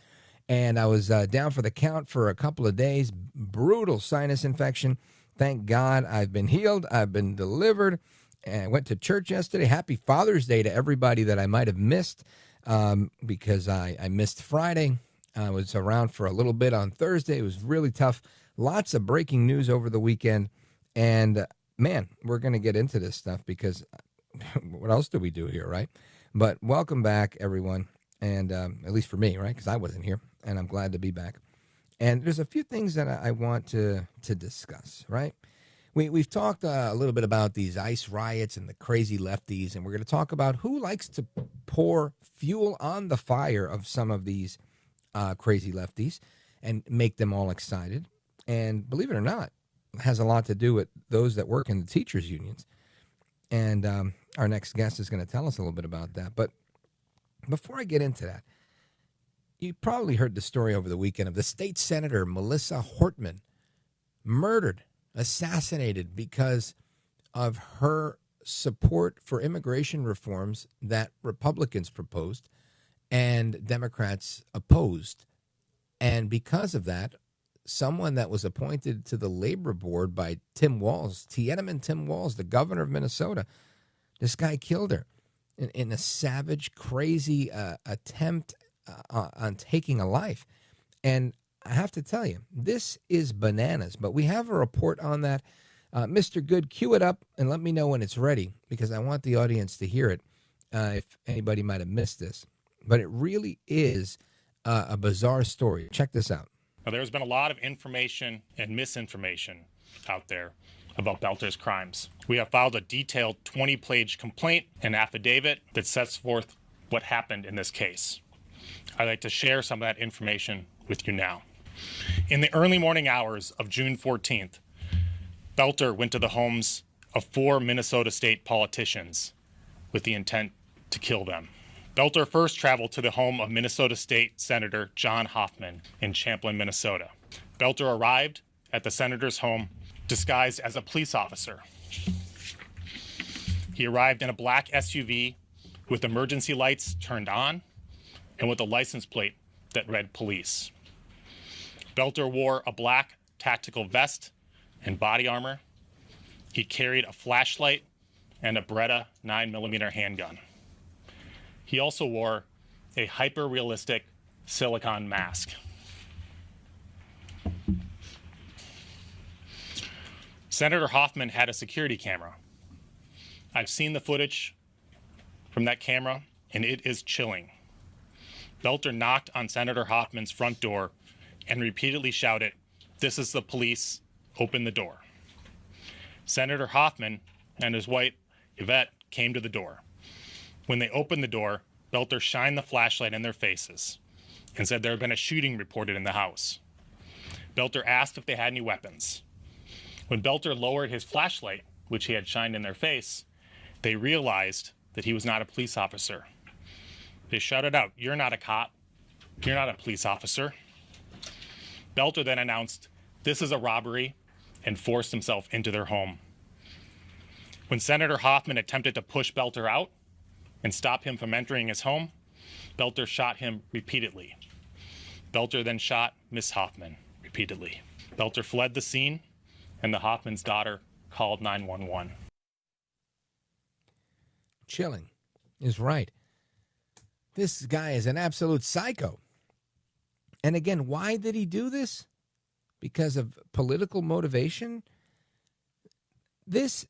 And I was down for the count for a couple of days. Brutal sinus infection. Thank God I've been healed. I've been delivered. And I went to church yesterday. Happy Father's Day to everybody that I might have missed because I missed Friday. I was around for a little bit on Thursday. It was really tough. Lots of breaking news over the weekend. And, man, we're going to get into this stuff because what else do we do here, right? But welcome back, everyone. And at least for me, right, because I wasn't here. And I'm glad to be back. And there's a few things that I want to discuss, right? We've talked a little bit about these ICE riots and the crazy lefties, and we're going to talk about who likes to pour fuel on the fire of some of these crazy lefties and make them all excited. And believe it or not, it has a lot to do with those that work in the teachers' unions. And our next guest is going to tell us a little bit about that. But before I get into that, you probably heard the story over the weekend of the state senator, Melissa Hortman, murdered, assassinated because of her support for immigration reforms that Republicans proposed and Democrats opposed. And because of that, someone that was appointed to the labor board by Tim Walz, Tiananmen Tim Walz, the governor of Minnesota, this guy killed her in a savage, crazy attempt on taking a life. And I have to tell you, this is bananas, but we have a report on that. Mr. Good, cue it up and let me know when it's ready because I want the audience to hear it if anybody might have missed this. But it really is a bizarre story. Check this out. Now, there's been a lot of information and misinformation out there about Belter's crimes. We have filed a detailed 20-page complaint and affidavit that sets forth what happened in this case. I'd like to share some of that information with you now. In the early morning hours of June 14th, Belter went to the homes of 4 Minnesota state politicians with the intent to kill them. Belter first traveled to the home of Minnesota State Senator John Hoffman in Champlin, Minnesota. Belter arrived at the senator's home disguised as a police officer. He arrived in a black SUV with emergency lights turned on and with a license plate that read police. Belter wore a black tactical vest and body armor. He carried a flashlight and a Beretta 9mm handgun. He also wore a hyper-realistic silicone mask. Senator Hoffman had a security camera. I've seen the footage from that camera, and it is chilling. Belter knocked on Senator Hoffman's front door and repeatedly shouted, "This is the police, open the door." Senator Hoffman and his wife, Yvette, came to the door. When they opened the door, Belter shined the flashlight in their faces and said there had been a shooting reported in the house. Belter asked if they had any weapons. When Belter lowered his flashlight, which he had shined in their face, they realized that he was not a police officer. They shouted out, "You're not a cop. You're not a police officer." Belter then announced, "This is a robbery," and forced himself into their home. When Senator Hoffman attempted to push Belter out and stop him from entering his home, Belter shot him repeatedly. Belter then shot Miss Hoffman repeatedly. Belter fled the scene, and the Hoffman's daughter called 911. Chilling is right. This guy is an absolute psycho. And again, why did he do this? Because of political motivation? This,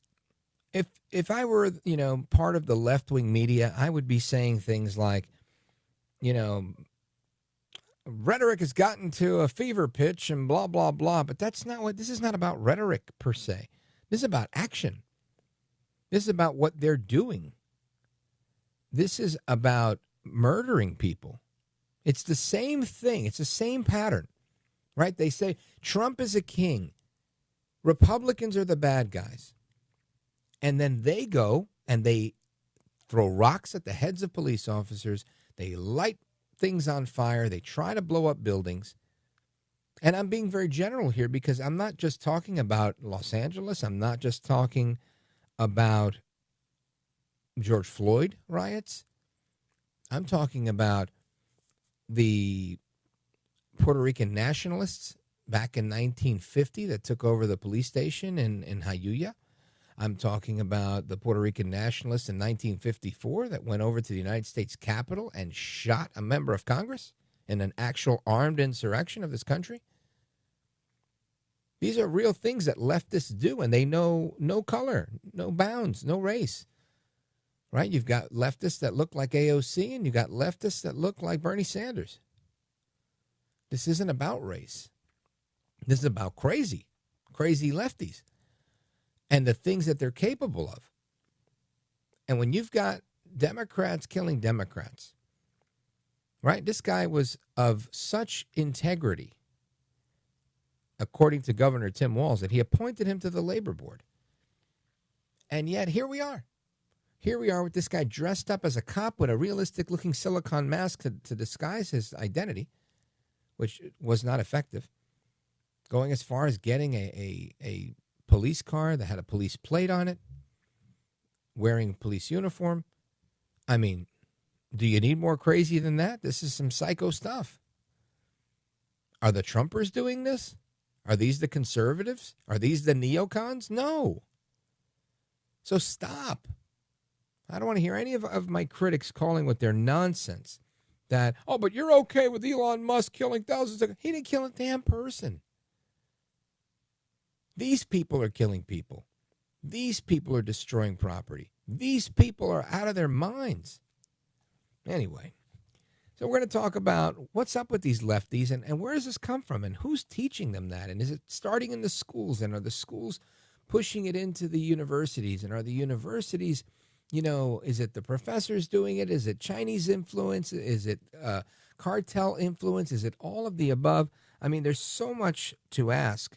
if I were, part of the left-wing media, I would be saying things like, rhetoric has gotten to a fever pitch and blah, blah, blah. But that's not what, this is not about rhetoric per se. This is about action. This is about what they're doing. This is about murdering people. It's the same thing. It's the same pattern, right? They say Trump is a king. Republicans are the bad guys. And then they go and they throw rocks at the heads of police officers. They light things on fire. They try to blow up buildings. And I'm being very general here because I'm not just talking about Los Angeles. I'm not just talking about George Floyd riots. I'm talking about the Puerto Rican nationalists back in 1950 that took over the police station in Jayuya. I'm talking about the Puerto Rican nationalists in 1954 that went over to the United States Capitol and shot a member of Congress in an actual armed insurrection of this country. These are real things that leftists do, and they know no color, no bounds, no race. Right? You've got leftists that look like AOC, and you've got leftists that look like Bernie Sanders. This isn't about race. This is about crazy lefties and the things that they're capable of. And when you've got Democrats killing Democrats, right? This guy was of such integrity, according to Governor Tim Walz, that he appointed him to the labor board. And yet here we are. Here we are with this guy dressed up as a cop with a realistic-looking silicone mask to disguise his identity, which was not effective, going as far as getting a police car that had a police plate on it, wearing a police uniform. I mean, do you need more crazy than that? This is some psycho stuff. Are the Trumpers doing this? Are these the conservatives? Are these the neocons? No. So stop. I don't want to hear any of my critics calling with their nonsense that, oh, but you're okay with Elon Musk killing thousands of... He didn't kill a damn person. These people are killing people. These people are destroying property. These people are out of their minds. Anyway, so we're going to talk about what's up with these lefties and where does this come from and who's teaching them that? And is it starting in the schools? And are the schools pushing it into the universities? And are the universities... is it the professors doing it? Is it Chinese influence? Is it cartel influence? Is it all of the above? I mean, there's so much to ask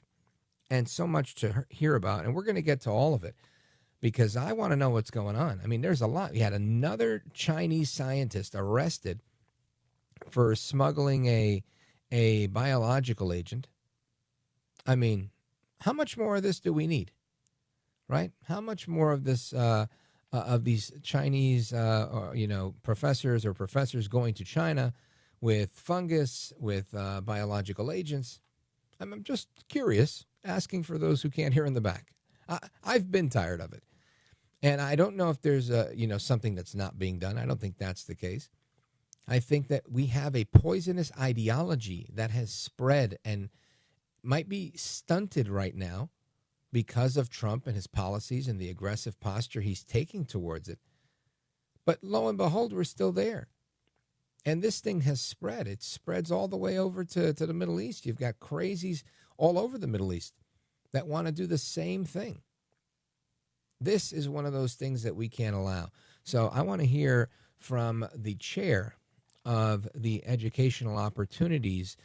and so much to hear about, and we're going to get to all of it because I want to know what's going on. I mean, there's a lot. We had another Chinese scientist arrested for smuggling a biological agent. I mean, how much more of this do we need, right? How much more of this of these Chinese, professors going to China with fungus, with biological agents? I'm just curious, asking for those who can't hear in the back. I've been tired of it. And I don't know if there's something that's not being done. I don't think that's the case. I think that we have a poisonous ideology that has spread and might be stunted right now because of Trump and his policies and the aggressive posture he's taking towards it. But lo and behold, we're still there. And this thing has spread. It spreads all the way over to the Middle East. You've got crazies all over the Middle East that want to do the same thing. This is one of those things that we can't allow. So I want to hear from the chair of the Educational Opportunities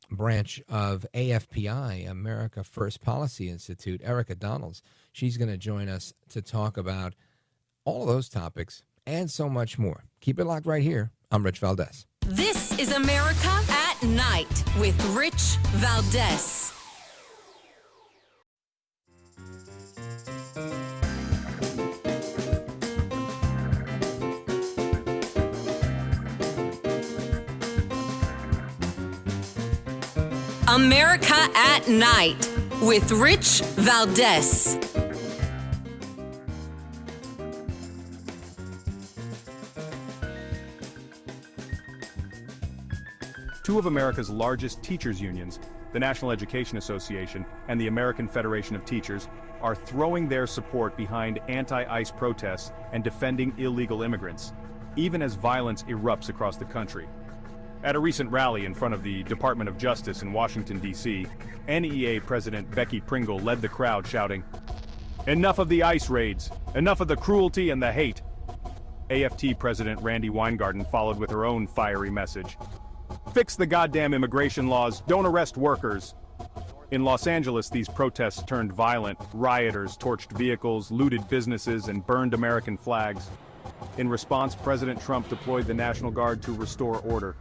branch of AFPI, America First Policy Institute, Erika Donalds. She's going to join us to talk about all of those topics and so much more. Keep it locked right here. I'm Rich Valdez. This is America at Night with Rich Valdez. America at Night with Rich Valdez. Two of America's largest teachers' unions, the National Education Association and the American Federation of Teachers, are throwing their support behind anti-ICE protests and defending illegal immigrants, even as violence erupts across the country. At a recent rally in front of the Department of Justice in Washington, D.C., NEA President Becky Pringle led the crowd shouting, "Enough of the ICE raids! Enough of the cruelty and the hate!" AFT President Randi Weingarten followed with her own fiery message. "Fix the goddamn immigration laws, don't arrest workers." In Los Angeles, these protests turned violent. Rioters torched vehicles, looted businesses, and burned American flags. In response, President Trump deployed the National Guard to restore order.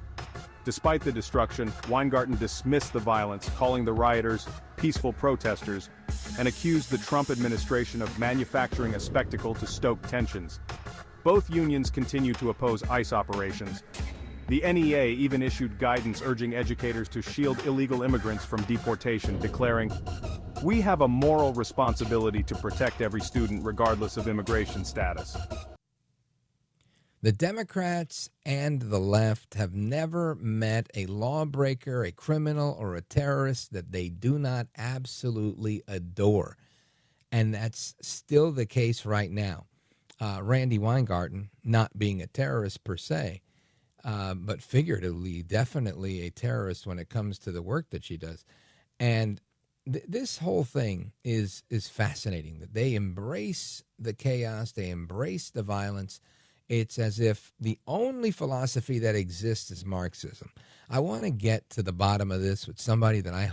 Despite the destruction, Weingarten dismissed the violence, calling the rioters peaceful protesters, and accused the Trump administration of manufacturing a spectacle to stoke tensions. Both unions continue to oppose ICE operations. The NEA even issued guidance urging educators to shield illegal immigrants from deportation, declaring, We have a moral responsibility to protect every student regardless of immigration status. The Democrats and the left have never met a lawbreaker, a criminal, or a terrorist that they do not absolutely adore. And that's still the case right now. Randy Weingarten, not being a terrorist per se, but figuratively, definitely a terrorist when it comes to the work that she does. And this whole thing is fascinating, that they embrace the chaos, they embrace the violence. It's as if the only philosophy that exists is Marxism. I want to get to the bottom of this with somebody that I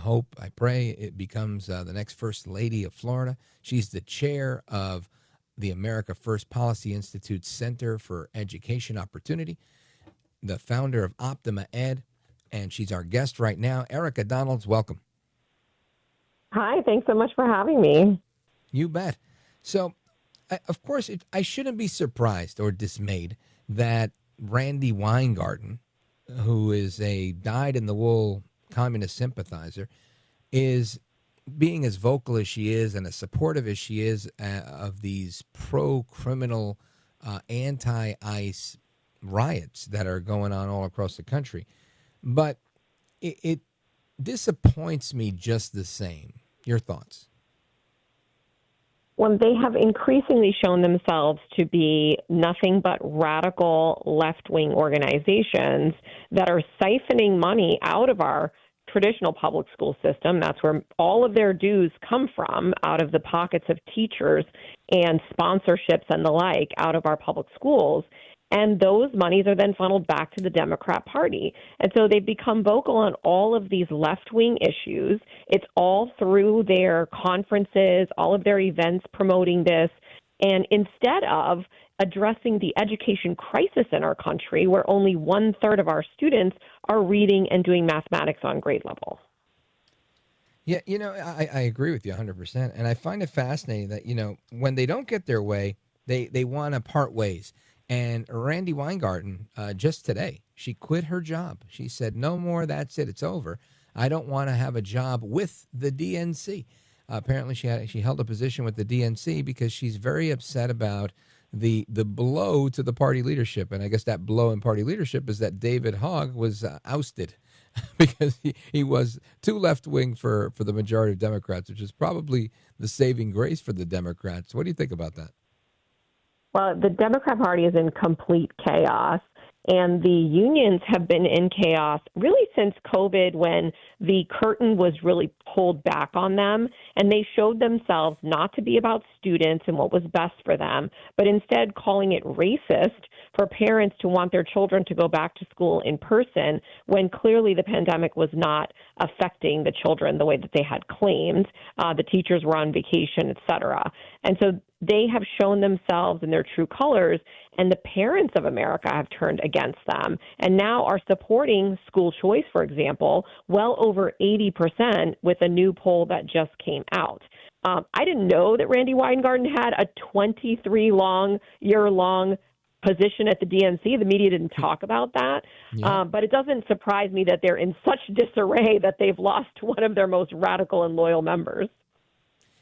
pray it becomes the next First Lady of Florida. She's the chair of the America First Policy Institute's Center for Education Opportunity, the founder of OptimaEd, and she's our guest right now. Erika Donalds, welcome. Hi, thanks so much for having me. You bet. So, of course, I shouldn't be surprised or dismayed that Randy Weingarten, who is a dyed-in-the-wool communist sympathizer, is being as vocal as she is and as supportive as she is of these pro-criminal, anti-ICE riots that are going on all across the country. But it disappoints me just the same. Your thoughts? When they have increasingly shown themselves to be nothing but radical left-wing organizations that are siphoning money out of our traditional public school system. That's where all of their dues come from, out of the pockets of teachers and sponsorships and the like, out of our public schools. And those monies are then funneled back to the Democrat Party. And so they've become vocal on all of these left-wing issues. It's all through their conferences, all of their events promoting this. And instead of addressing the education crisis in our country, where only 1/3 of our students are reading and doing mathematics on grade level. Yeah, I agree with you 100%. And I find it fascinating that, when they don't get their way, they want to part ways. And Randy Weingarten, just today, she quit her job. She said, no more, that's it, it's over. I don't want to have a job with the DNC. Apparently, she held a position with the DNC because she's very upset about the blow to the party leadership. And I guess that blow in party leadership is that David Hogg was ousted because he was too left-wing for the majority of Democrats, which is probably the saving grace for the Democrats. What do you think about that? Well, the Democrat Party is in complete chaos, and the unions have been in chaos really since COVID, when the curtain was really pulled back on them, and they showed themselves not to be about students and what was best for them, but instead calling it racist for parents to want their children to go back to school in person when clearly the pandemic was not affecting the children the way that they had claimed. The teachers were on vacation, et cetera. And so they have shown themselves in their true colors, and the parents of America have turned against them and now are supporting school choice, for example, well over 80% with a new poll that just came out. I didn't know that Randy Weingarten had a 23-year-long position at the DNC. The media didn't talk about that. Yeah. But it doesn't surprise me that they're in such disarray that they've lost one of their most radical and loyal members.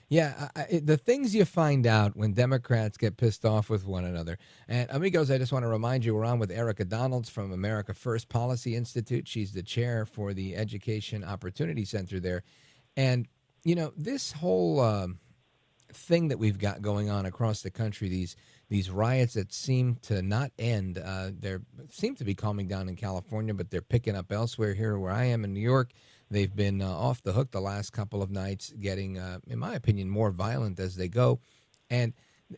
Yeah, the things you find out when Democrats get pissed off with one another. And amigos, I just want to remind you, we're on with Erika Donalds from America First Policy Institute. She's the chair for the Education Opportunity Center there. And, this whole thing that we've got going on across the country, these riots that seem to not end, they seem to be calming down in California, but they're picking up elsewhere. Here where I am in New York, they've been off the hook the last couple of nights, getting, in my opinion, more violent as they go. And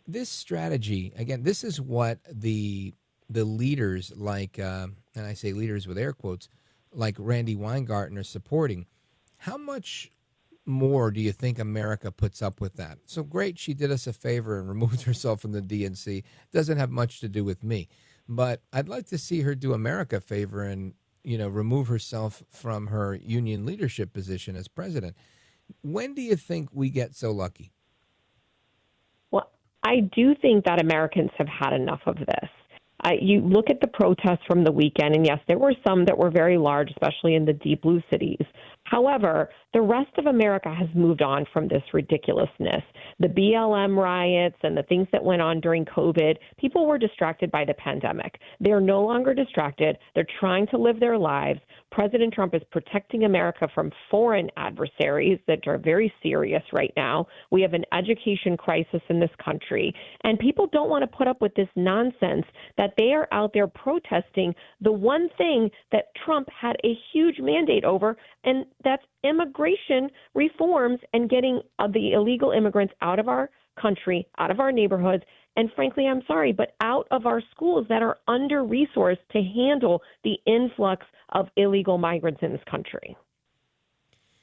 this strategy, again, this is what the leaders like, and I say leaders with air quotes, like Randy Weingarten are supporting. How much more do you think America puts up with that? So great, she did us a favor and removed herself from the DNC. Doesn't have much to do with me. But I'd like to see her do America a favor and remove herself from her union leadership position as president. When do you think we get so lucky? Well, I do think that Americans have had enough of this. You look at the protests from the weekend, and yes, there were some that were very large, especially in the deep blue cities. However, the rest of America has moved on from this ridiculousness. The BLM riots and the things that went on during COVID, people were distracted by the pandemic. They're no longer distracted. They're trying to live their lives. President Trump is protecting America from foreign adversaries that are very serious right now. We have an education crisis in this country, and people don't want to put up with this nonsense that they are out there protesting the one thing that Trump had a huge mandate over, and that's immigration reforms and getting the illegal immigrants out of our country, out of our neighborhoods, and frankly, I'm sorry, but out of our schools that are under-resourced to handle the influx of illegal migrants in this country.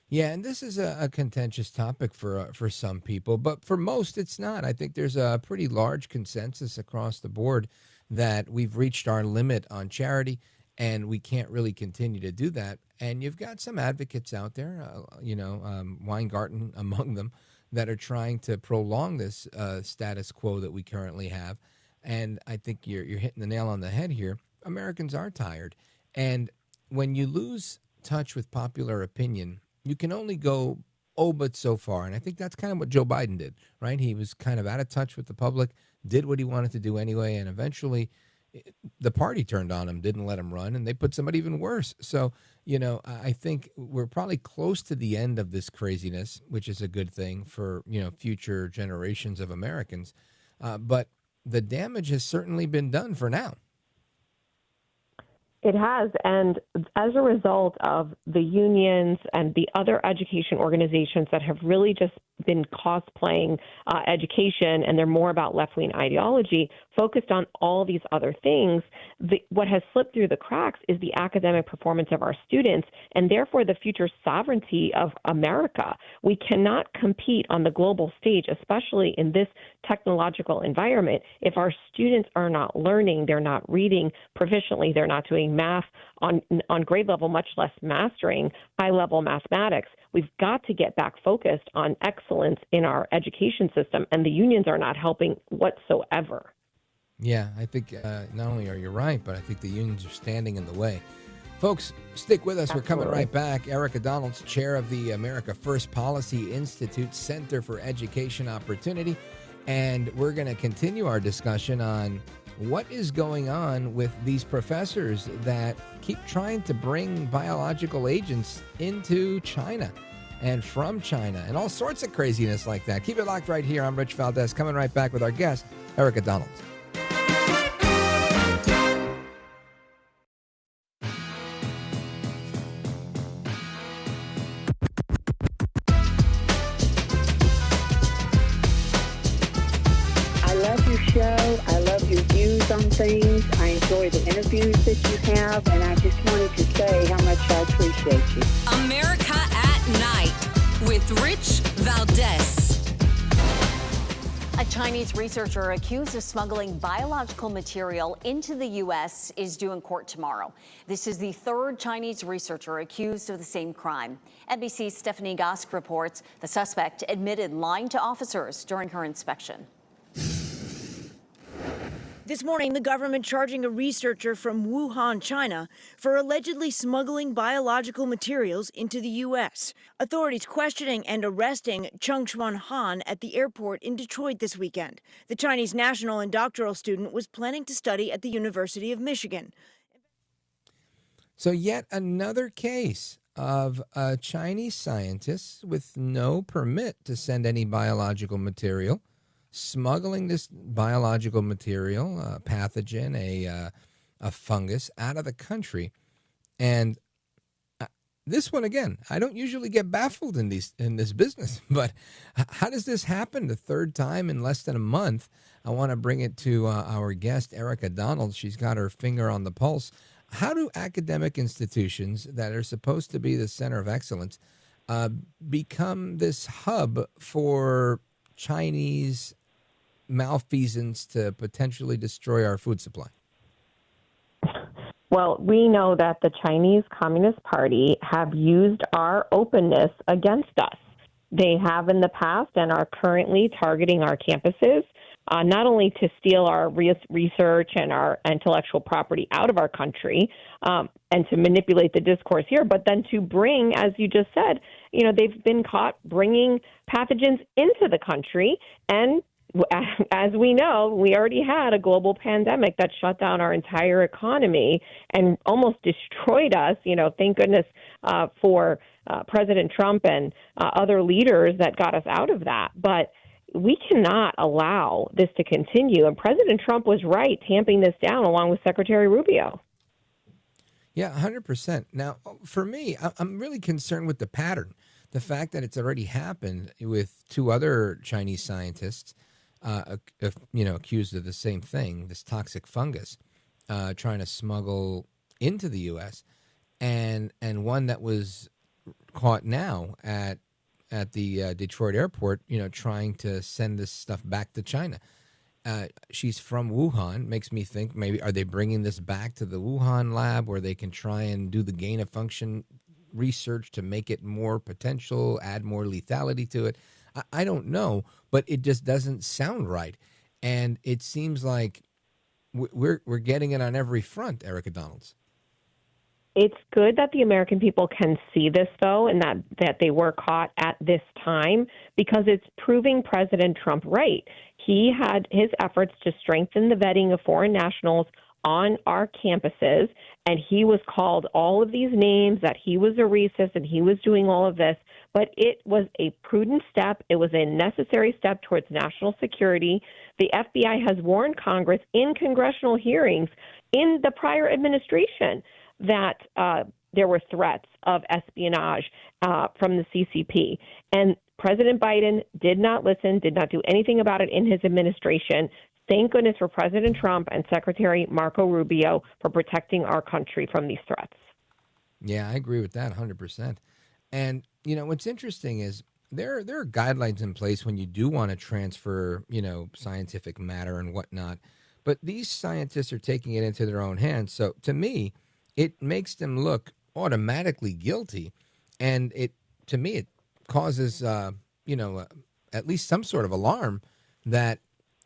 Yeah, and this is a contentious topic for some people, but for most, it's not. I think there's a pretty large consensus across the board that we've reached our limit on charity, and we can't really continue to do that. And you've got some advocates out there, Weingarten among them, that are trying to prolong this status quo that we currently have. And I think you're hitting the nail on the head here. Americans are tired. And when you lose touch with popular opinion, you can only go but so far. And I think that's kind of what Joe Biden did, right? He was kind of out of touch with the public, did what he wanted to do anyway, and eventually the party turned on him, didn't let him run, and they put somebody even worse. So, I think we're probably close to the end of this craziness, which is a good thing for, future generations of Americans. But the damage has certainly been done for now. It has, and as a result of the unions and the other education organizations that have really just been cosplaying education, and they're more about left-wing ideology, focused on all these other things, what has slipped through the cracks is the academic performance of our students, and therefore the future sovereignty of America. We cannot compete on the global stage, especially in this technological environment, if our students are not learning, they're not reading proficiently, they're not doing math on grade level, much less mastering high-level mathematics. We've got to get back focused on excellence in our education system, and the unions are not helping whatsoever. Yeah, I think not only are you right, but I think the unions are standing in the way. Folks, stick with us. Absolutely. We're coming right back. Erika Donalds, chair of the America First Policy Institute Center for Education Opportunity, and we're going to continue our discussion on what is going on with these professors that keep trying to bring biological agents into China and from China and all sorts of craziness like that. Keep it locked right here. I'm Rich Valdez, coming right back with our guest, Erika Donalds. I love your views on things. I enjoy the interviews that you have, and I just wanted to say how much I appreciate you. America at Night with Rich Valdez. A Chinese researcher accused of smuggling biological material into the U.S. is due in court tomorrow. This is the third Chinese researcher accused of the same crime. NBC's Stephanie Gosk reports the suspect admitted lying to officers during her inspection. This morning, the government charging a researcher from Wuhan, China, for allegedly smuggling biological materials into the U.S. Authorities questioning and arresting Chung Chuan Han at the airport in Detroit this weekend. The Chinese national and doctoral student was planning to study at the University of Michigan. So yet another case of a Chinese scientist with no permit to send any biological material, smuggling this biological material, a pathogen, a fungus, out of the country. And this one, again, I don't usually get baffled in this business, but how does this happen the third time in less than a month? I want to bring it to our guest, Erika Donalds. She's got her finger on the pulse. How do academic institutions that are supposed to be the center of excellence become this hub for Chinese malfeasance to potentially destroy our food supply? Well, we know that the Chinese Communist Party have used our openness against us. They have in the past and are currently targeting our campuses. not only to steal our research and our intellectual property out of our country and to manipulate the discourse here, but then to bring, as you just said, they've been caught bringing pathogens into the country. And as we know, we already had a global pandemic that shut down our entire economy and almost destroyed us. Thank goodness for President Trump and other leaders that got us out of that. But we cannot allow this to continue. And President Trump was right tamping this down along with Secretary Rubio. Yeah, 100%. Now, for me, I'm really concerned with the pattern. The fact that it's already happened with two other Chinese scientists, accused of the same thing, this toxic fungus, trying to smuggle into the U.S., and one that was caught now at the Detroit airport, trying to send this stuff back to China. She's from Wuhan. Makes me think, maybe are they bringing this back to the Wuhan lab where they can try and do the gain of function research to make it more potential, add more lethality to it? I don't know, but it just doesn't sound right. And it seems like we're getting it on every front, Erika Donalds. It's good that the American people can see this, though, and that they were caught at this time, because it's proving President Trump right. He had his efforts to strengthen the vetting of foreign nationals on our campuses, and he was called all of these names, that he was a racist and he was doing all of this. But it was a prudent step. It was a necessary step towards national security. The FBI has warned Congress in congressional hearings in the prior administration that there were threats of espionage from the CCP. And President Biden did not listen, did not do anything about it in his administration. Thank goodness for President Trump and Secretary Marco Rubio for protecting our country from these threats. Yeah, I agree with that 100%. And, what's interesting is there are guidelines in place when you do want to transfer, scientific matter and whatnot. But these scientists are taking it into their own hands. So to me, it makes them look automatically guilty. And it causes, at least some sort of alarm that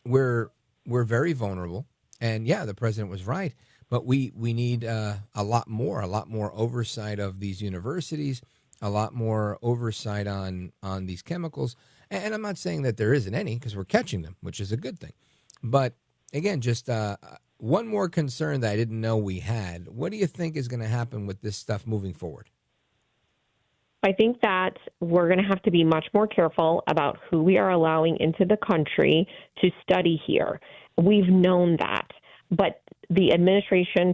we're very vulnerable. And yeah, the president was right. But we need a lot more oversight of these universities, a lot more oversight on these chemicals. And I'm not saying that there isn't any, because we're catching them, which is a good thing. But again, just one more concern that I didn't know we had. What do you think is going to happen with this stuff moving forward? I think that we're going to have to be much more careful about who we are allowing into the country to study here. We've known that, but the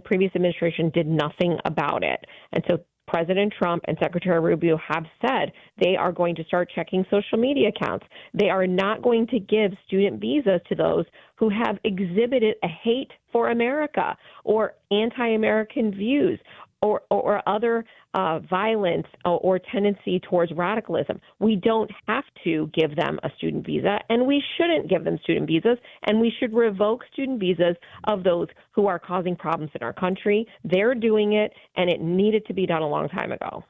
previous administration did nothing about it. And so President Trump and Secretary Rubio have said they are going to start checking social media accounts. They are not going to give student visas to those who have exhibited a hate for America or anti-American views or other violence or tendency towards radicalism. We don't have to give them a student visa, and we shouldn't give them student visas, and we should revoke student visas of those who are causing problems in our country. They're doing it, and it needed to be done a long time ago.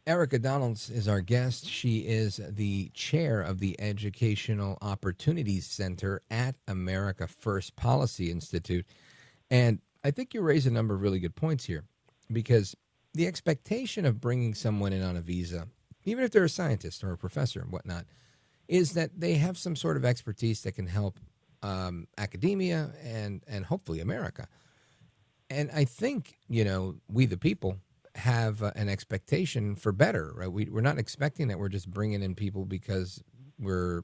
Erika Donalds is our guest. She is the chair of the Educational Opportunities Center at America First Policy Institute. And I think you raise a number of really good points here, because the expectation of bringing someone in on a visa, even if they're a scientist or a professor and whatnot, is that they have some sort of expertise that can help academia and hopefully America. And I think, we the people have an expectation for better, right? We're not expecting that we're just bringing in people because we're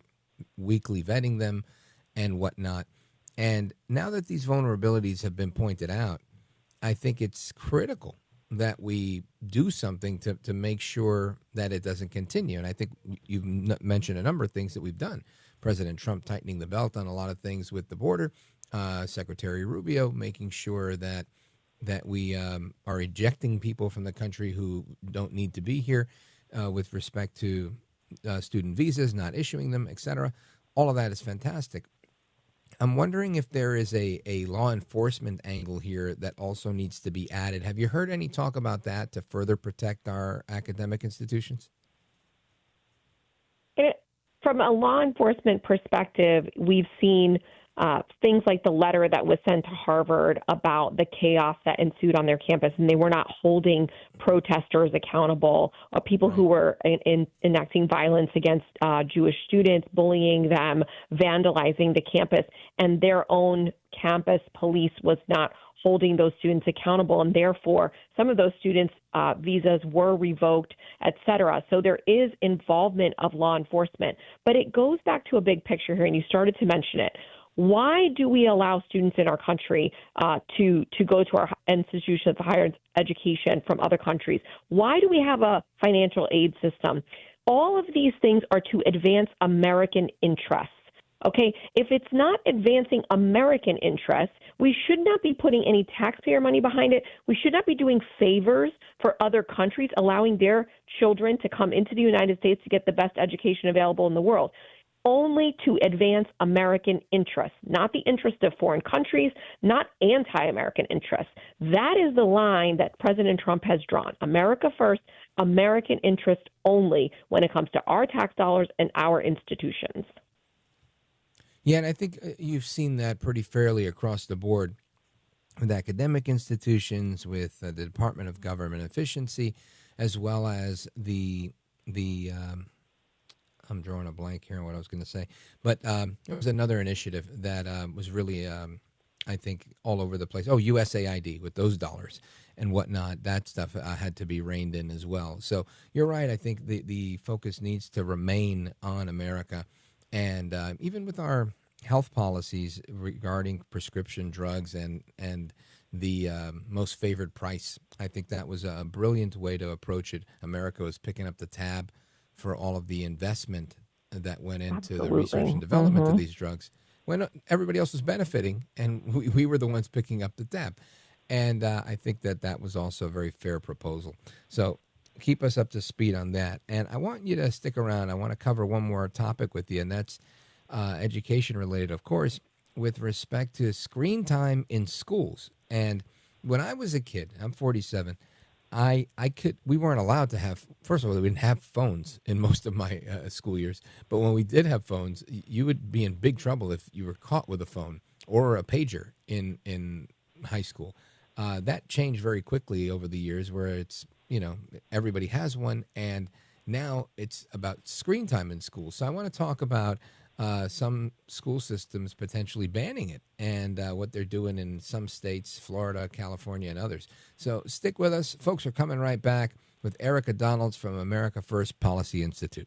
weekly vetting them and whatnot. And now that these vulnerabilities have been pointed out, I think it's critical that we do something to make sure that it doesn't continue. And I think you've mentioned a number of things that we've done. President Trump tightening the belt on a lot of things with the border, Secretary Rubio making sure that we are ejecting people from the country who don't need to be here with respect to student visas, not issuing them, etc. All of that is fantastic. I'm wondering if there is a law enforcement angle here that also needs to be added. Have you heard any talk about that to further protect our academic institutions? From from a law enforcement perspective, we've seen things like the letter that was sent to Harvard about the chaos that ensued on their campus, and they were not holding protesters accountable, or people who were enacting violence against Jewish students, bullying them, vandalizing the campus, and their own campus police was not holding those students accountable, and therefore some of those students' visas were revoked, et cetera. So there is involvement of law enforcement. But it goes back to a big picture here, and you started to mention it. Why do we allow students in our country to go to our institutions of higher education from other countries? Why do we have a financial aid system? All of these things are to advance American interests. Okay, if it's not advancing American interests, we should not be putting any taxpayer money behind it. We should not be doing favors for other countries, allowing their children to come into the United States to get the best education available in the world. Only to advance American interests, not the interest of foreign countries, not anti-American interests. That is the line that President Trump has drawn. America first, American interest only when it comes to our tax dollars and our institutions. Yeah, and I think you've seen that pretty fairly across the board with academic institutions, with the Department of Government Efficiency, as well as the I'm drawing a blank here on what I was going to say, but there was another initiative that was really, I think, all over the place. Oh, USAID with those dollars and whatnot. That stuff had to be reined in as well. So you're right. I think the focus needs to remain on America. And even with our health policies regarding prescription drugs and the most favored price, I think that was a brilliant way to approach it. America was picking up the tab for all of the investment that went into the research and development of these drugs when everybody else was benefiting, and we were the ones picking up the tab. And I think that was also a very fair proposal. So keep us up to speed on that. And I want you to stick around. I want to cover one more topic with you, and that's education related, of course, with respect to screen time in schools. And when I was a kid, I'm 47, we weren't allowed to have, first of all, we didn't have phones in most of my school years. But when we did have phones, you would be in big trouble if you were caught with a phone or a pager in high school. That changed very quickly over the years, where it's, everybody has one, and now it's about screen time in school. So I want to talk about some school systems potentially banning it and what they're doing in some states, Florida, California, and others. So stick with us. Folks, are coming right back with Erika Donalds from America First Policy Institute.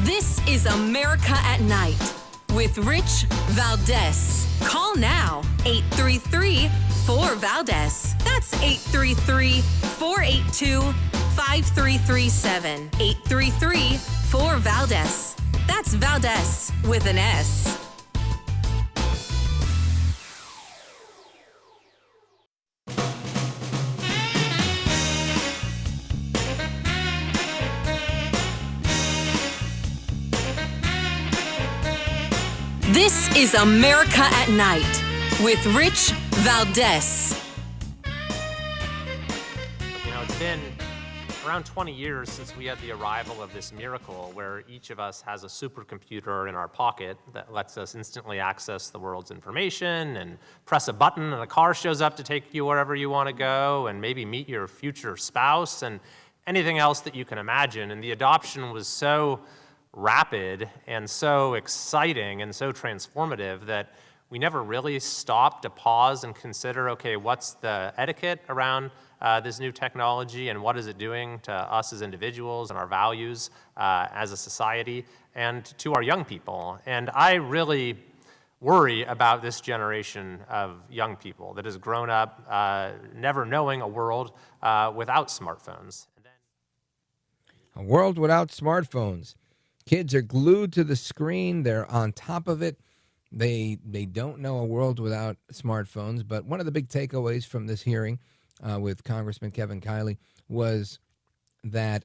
This is America at Night with Rich Valdez. Call now, 833-4-VALDEZ. That's 833-482-5337. 833-4-VALDEZ. That's Valdez with an S. This is America at Night with Rich Valdez. It's been around 20 years since we had the arrival of this miracle where each of us has a supercomputer in our pocket that lets us instantly access the world's information and press a button and a car shows up to take you wherever you want to go and maybe meet your future spouse and anything else that you can imagine. And the adoption was so rapid and so exciting and so transformative that we never really stopped to pause and consider, okay, what's the etiquette around this new technology and what is it doing to us as individuals and our values as a society and to our young people. And I really worry about this generation of young people that has grown up never knowing a world without smartphones. A world without smartphones. Kids are glued to the screen. They're on top of it. They don't know a world without smartphones. But one of the big takeaways from this hearing with Congressman Kevin Kiley was that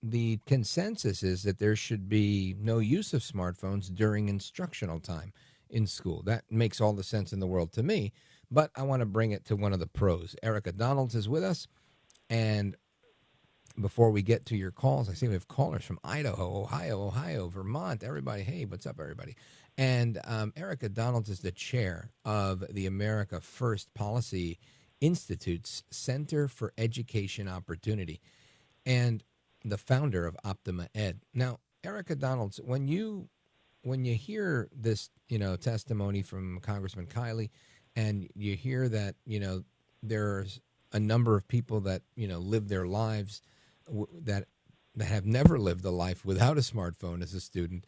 the consensus is that there should be no use of smartphones during instructional time in school. That makes all the sense in the world to me. But I want to bring it to one of the pros. Erika Donalds is with us, and before we get to your calls, I see we have callers from Idaho, Ohio, Vermont. Everybody, hey, what's up, everybody? And Erika Donalds is the chair of the America First Policy Institute's Center for Education Opportunity and the founder of OptimaEd. Now, Erika Donalds, when you hear this, testimony from Congressman Kiley, and you hear that, there's a number of people that, live their lives that have never lived a life without a smartphone as a student,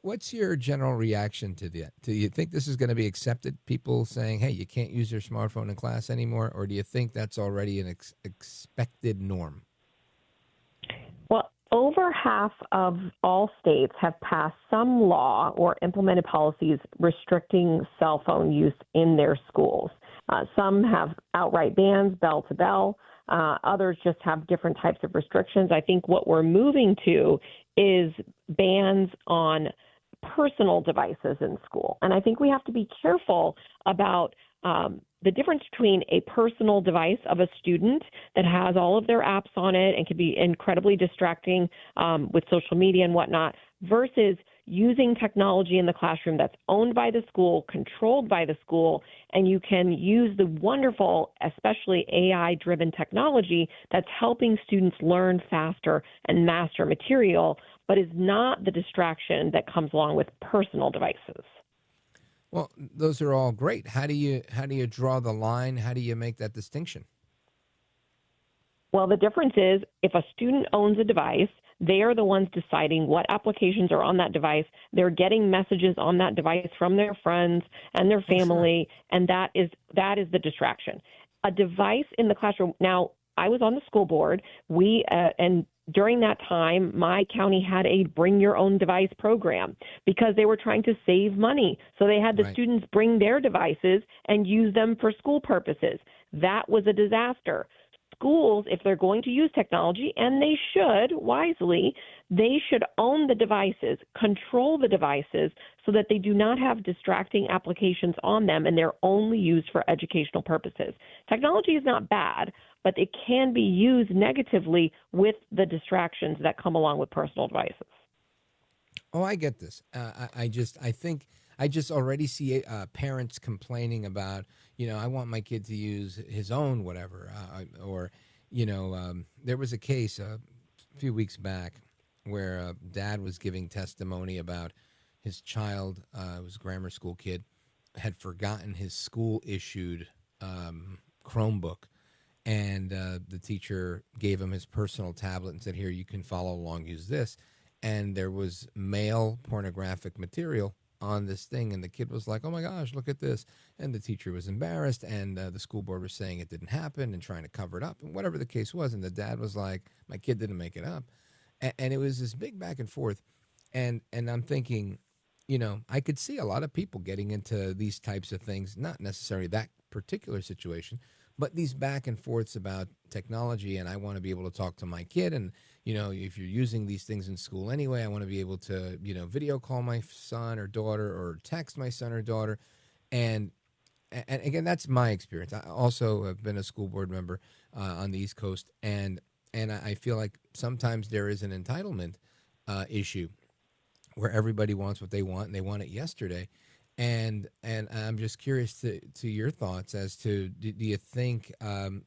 what's your general reaction to that? Do you think this is going to be accepted? People saying, hey, you can't use your smartphone in class anymore? Or do you think that's already an expected norm? Well, over half of all states have passed some law or implemented policies restricting cell phone use in their schools. Some have outright bans, bell to bell. Others just have different types of restrictions. I think what we're moving to is bans on personal devices in school. And I think we have to be careful about the difference between a personal device of a student that has all of their apps on it and can be incredibly distracting with social media and whatnot versus using technology in the classroom that's owned by the school, controlled by the school, and you can use the wonderful, especially AI-driven technology that's helping students learn faster and master material, but is not the distraction that comes along with personal devices. Well, those are all great. How do you draw the line? How do you make that distinction? Well, the difference is if a student owns a device, they are the ones deciding what applications are on that device. They're getting messages on that device from their friends and their family, and that is the distraction. A device in the classroom. Now, I was on the school board. And during that time, my county had a bring your own device program because they were trying to save money. So they had the students bring their devices and use them for school purposes. That was a disaster. Schools, if they're going to use technology, and they should wisely, they should own the devices, control the devices so that they do not have distracting applications on them and they're only used for educational purposes. Technology is not bad, but it can be used negatively with the distractions that come along with personal devices. Oh, I get this. I think I just already see parents complaining about, I want my kid to use his own whatever. There was a case a few weeks back where a dad was giving testimony about his child, was a grammar school kid, had forgotten his school-issued Chromebook. And the teacher gave him his personal tablet and said, here, you can follow along, use this. And there was male pornographic material on this thing, and the kid was like, oh my gosh, look at this. And the teacher was embarrassed, and the school board was saying it didn't happen and trying to cover it up, and whatever the case was. And the dad was like, my kid didn't make it up. And it was this big back and forth. And I'm thinking, I could see a lot of people getting into these types of things, not necessarily that particular situation, but these back and forths about technology. And I want to be able to talk to my kid, and if you're using these things in school anyway, I want to be able to, video call my son or daughter or text my son or daughter. And again, that's my experience. I also have been a school board member on the East Coast. And I feel like sometimes there is an entitlement issue where everybody wants what they want and they want it yesterday. And I'm just curious to your thoughts as to, do you think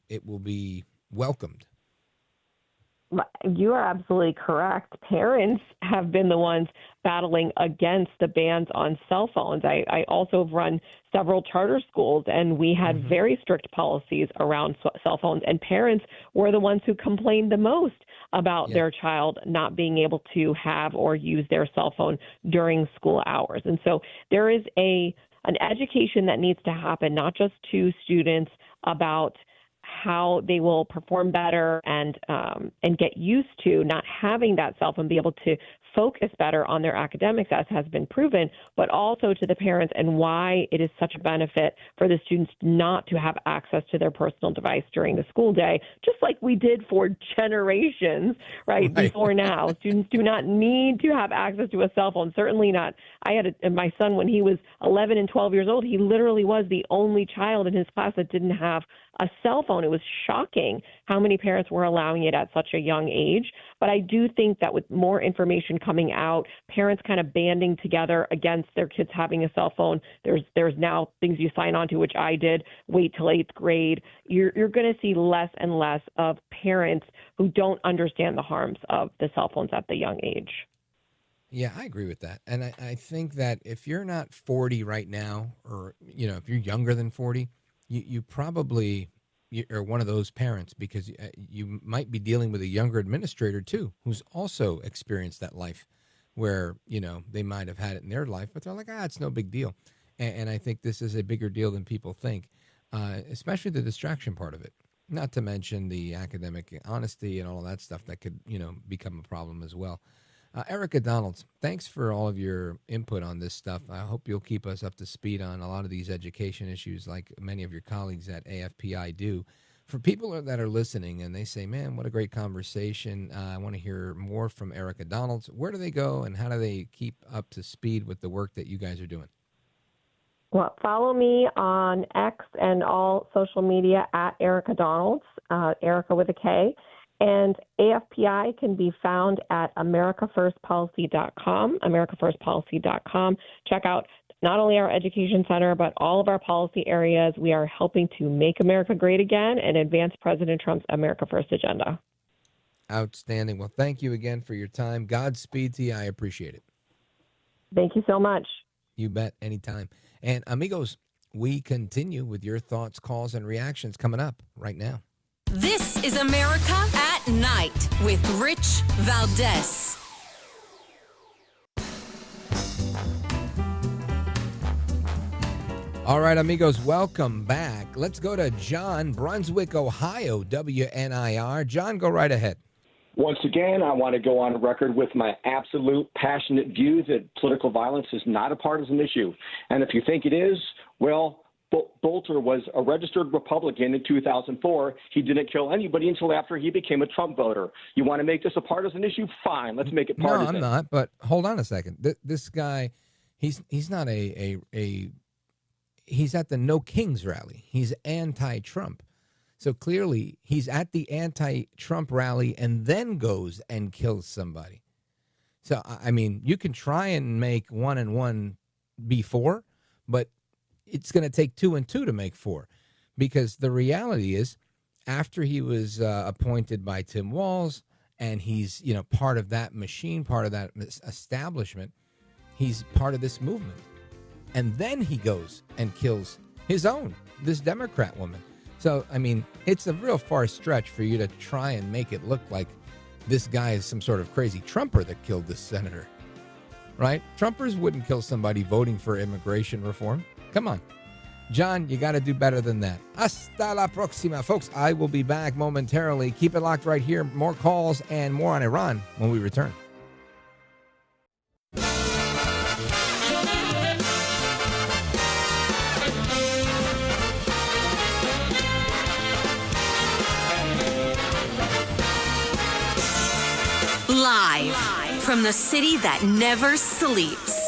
it will be welcomed? You are absolutely correct. Parents have been the ones battling against the bans on cell phones. I also have run several charter schools, and we had very strict policies around cell phones, and parents were the ones who complained the most about their child not being able to have or use their cell phone during school hours. And so there is an education that needs to happen, not just to students about how they will perform better and get used to not having that cell phone, be able to focus better on their academics, as has been proven, but also to the parents and why it is such a benefit for the students not to have access to their personal device during the school day, just like we did for generations, right. Before now. Students do not need to have access to a cell phone, certainly not. I had my son when he was 11 and 12 years old, he literally was the only child in his class that didn't have a cell phone. It was shocking how many parents were allowing it at such a young age. But I do think that with more information coming out, parents kind of banding together against their kids having a cell phone, there's now things you sign on to, which I did, wait till 8th grade. You're going to see less and less of parents who don't understand the harms of the cell phones at the young age. Yeah, I agree with that. And I think that if you're not 40 right now, or, if you're younger than 40, you probably are one of those parents, because you might be dealing with a younger administrator too, who's also experienced that life where, they might have had it in their life, but they're like, it's no big deal. And I think this is a bigger deal than people think, especially the distraction part of it, not to mention the academic honesty and all of that stuff that could, become a problem as well. Erika Donalds, thanks for all of your input on this stuff. I hope you'll keep us up to speed on a lot of these education issues like many of your colleagues at AFPI do. For people that are listening and they say, man, what a great conversation, I want to hear more from Erika Donalds, where do they go and how do they keep up to speed with the work that you guys are doing? Well, follow me on X and all social media at Erika Donalds, Erika with a K. And AFPI can be found at americafirstpolicy.com, americafirstpolicy.com. Check out not only our education center, but all of our policy areas. We are helping to make America great again and advance President Trump's America First agenda. Outstanding. Well, thank you again for your time. Godspeed to you. I appreciate it. Thank you so much. You bet. Anytime. And amigos, we continue with your thoughts, calls, and reactions coming up right now. This is America at Night with Rich Valdez. All right, amigos, welcome back. Let's go to John, Brunswick, Ohio, WNIR. John, go right ahead. Once again, I want to go on record with my absolute passionate view that political violence is not a partisan issue. And if you think it is, well, Bolter was a registered Republican in 2004. He didn't kill anybody until after he became a Trump voter. You want to make this a partisan issue? Fine, let's make it partisan. No, I'm not. But hold on a second. This guy, he's not he's at the No Kings rally. He's anti-Trump. So clearly he's at the anti-Trump rally and then goes and kills somebody. So, I mean, you can try and make 1 and 1 be 4, but it's going to take 2 and 2 to make 4, because the reality is after he was appointed by Tim Walz and he's, part of that machine, part of that establishment, he's part of this movement. And then he goes and kills this Democrat woman. So, I mean, it's a real far stretch for you to try and make it look like this guy is some sort of crazy Trumper that killed this senator, right? Trumpers wouldn't kill somebody voting for immigration reform. Come on. John, you got to do better than that. Hasta la próxima. Folks, I will be back momentarily. Keep it locked right here. More calls and more on Iran when we return. Live from the city that never sleeps.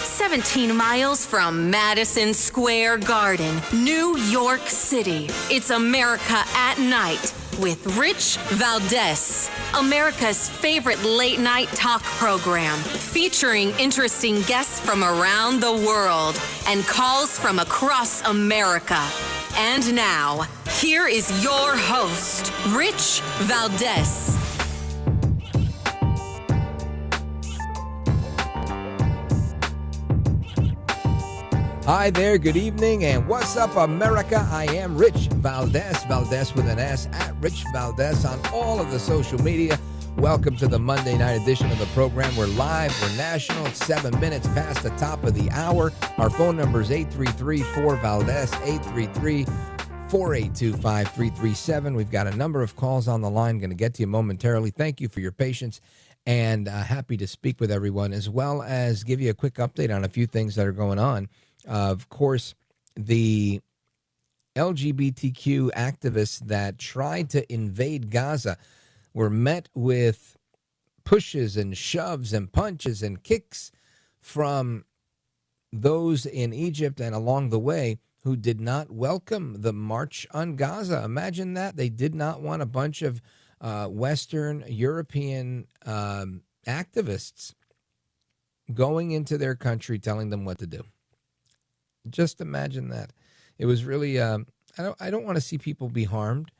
17 miles from Madison Square Garden, New York City. It's America at Night with Rich Valdez. America's favorite late night talk program featuring interesting guests from around the world and calls from across America. And now, here is your host, Rich Valdez. Hi there, good evening, and what's up, America? I am Rich Valdez, Valdez with an S, at Rich Valdez on all of the social media. Welcome to the Monday night edition of the program. We're live, we're national, it's 7 minutes past the top of the hour. Our phone number is 833-4-VALDEZ, 833-482-5337. We've got a number of calls on the line, going to get to you momentarily. Thank you for your patience. and happy to speak with everyone, as well as give you a quick update on a few things that are going on. Of course, the LGBTQ activists that tried to invade Gaza were met with pushes and shoves and punches and kicks from those in Egypt and along the way who did not welcome the March on Gaza. Imagine that. They did not want a bunch of Western European activists going into their country telling them what to do. Just imagine that. It was really, I don't want to see people be harmed,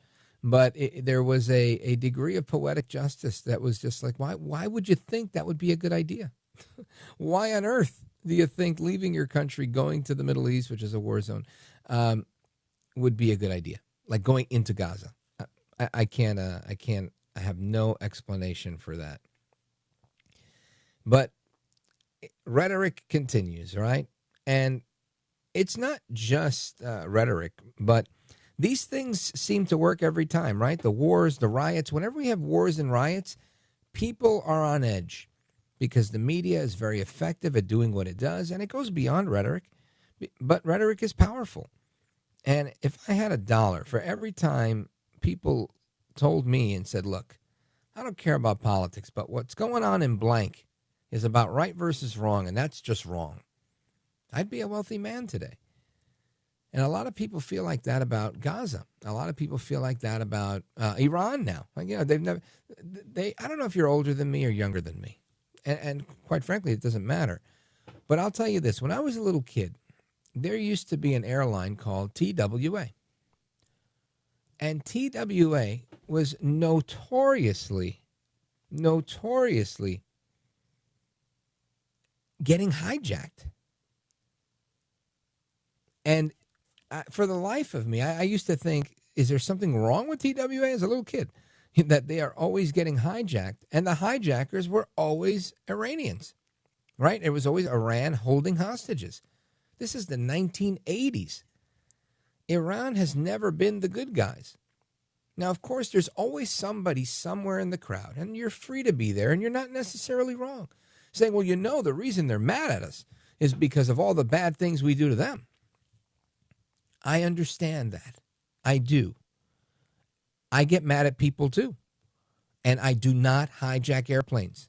but there was a degree of poetic justice that was just like, why would you think that would be a good idea? Why on earth do you think leaving your country, going to the Middle East, which is a war zone, would be a good idea? Like going into Gaza. I have no explanation for that. But rhetoric continues, right? And it's not just rhetoric, but these things seem to work every time, right? The wars, the riots, whenever we have wars and riots, people are on edge because the media is very effective at doing what it does, and it goes beyond rhetoric. But rhetoric is powerful. And if I had $1 for every time people told me and said, look, I don't care about politics, but what's going on in blank is about right versus wrong, and that's just wrong, I'd be a wealthy man today. And a lot of people feel like that about Gaza. A lot of people feel like that about Iran now. Like, you know, I don't know if you're older than me or younger than me. And quite frankly, it doesn't matter. But I'll tell you this. When I was a little kid, there used to be an airline called TWA. And TWA was notoriously getting hijacked. And for the life of me, I used to think, is there something wrong with TWA as a little kid? That they are always getting hijacked. And the hijackers were always Iranians, right? It was always Iran holding hostages. This is the 1980s. Iran has never been the good guys. Now, of course, there's always somebody somewhere in the crowd, and you're free to be there, and you're not necessarily wrong. Saying, well, you know, the reason they're mad at us is because of all the bad things we do to them. I understand that. I do. I get mad at people too. And I do not hijack airplanes.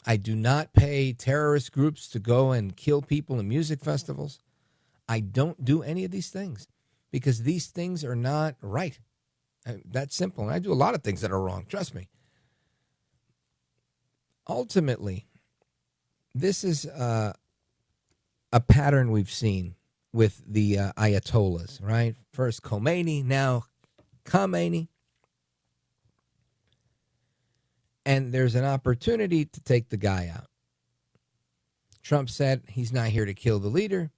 I do not pay terrorist groups to go and kill people in music festivals. I don't do any of these things because these things are not right. That's simple. And I do a lot of things that are wrong. Trust me. Ultimately, this is a pattern we've seen with the Ayatollahs, right? First Khomeini, now Khamenei. And there's an opportunity to take the guy out. Trump said he's not here to kill the leader.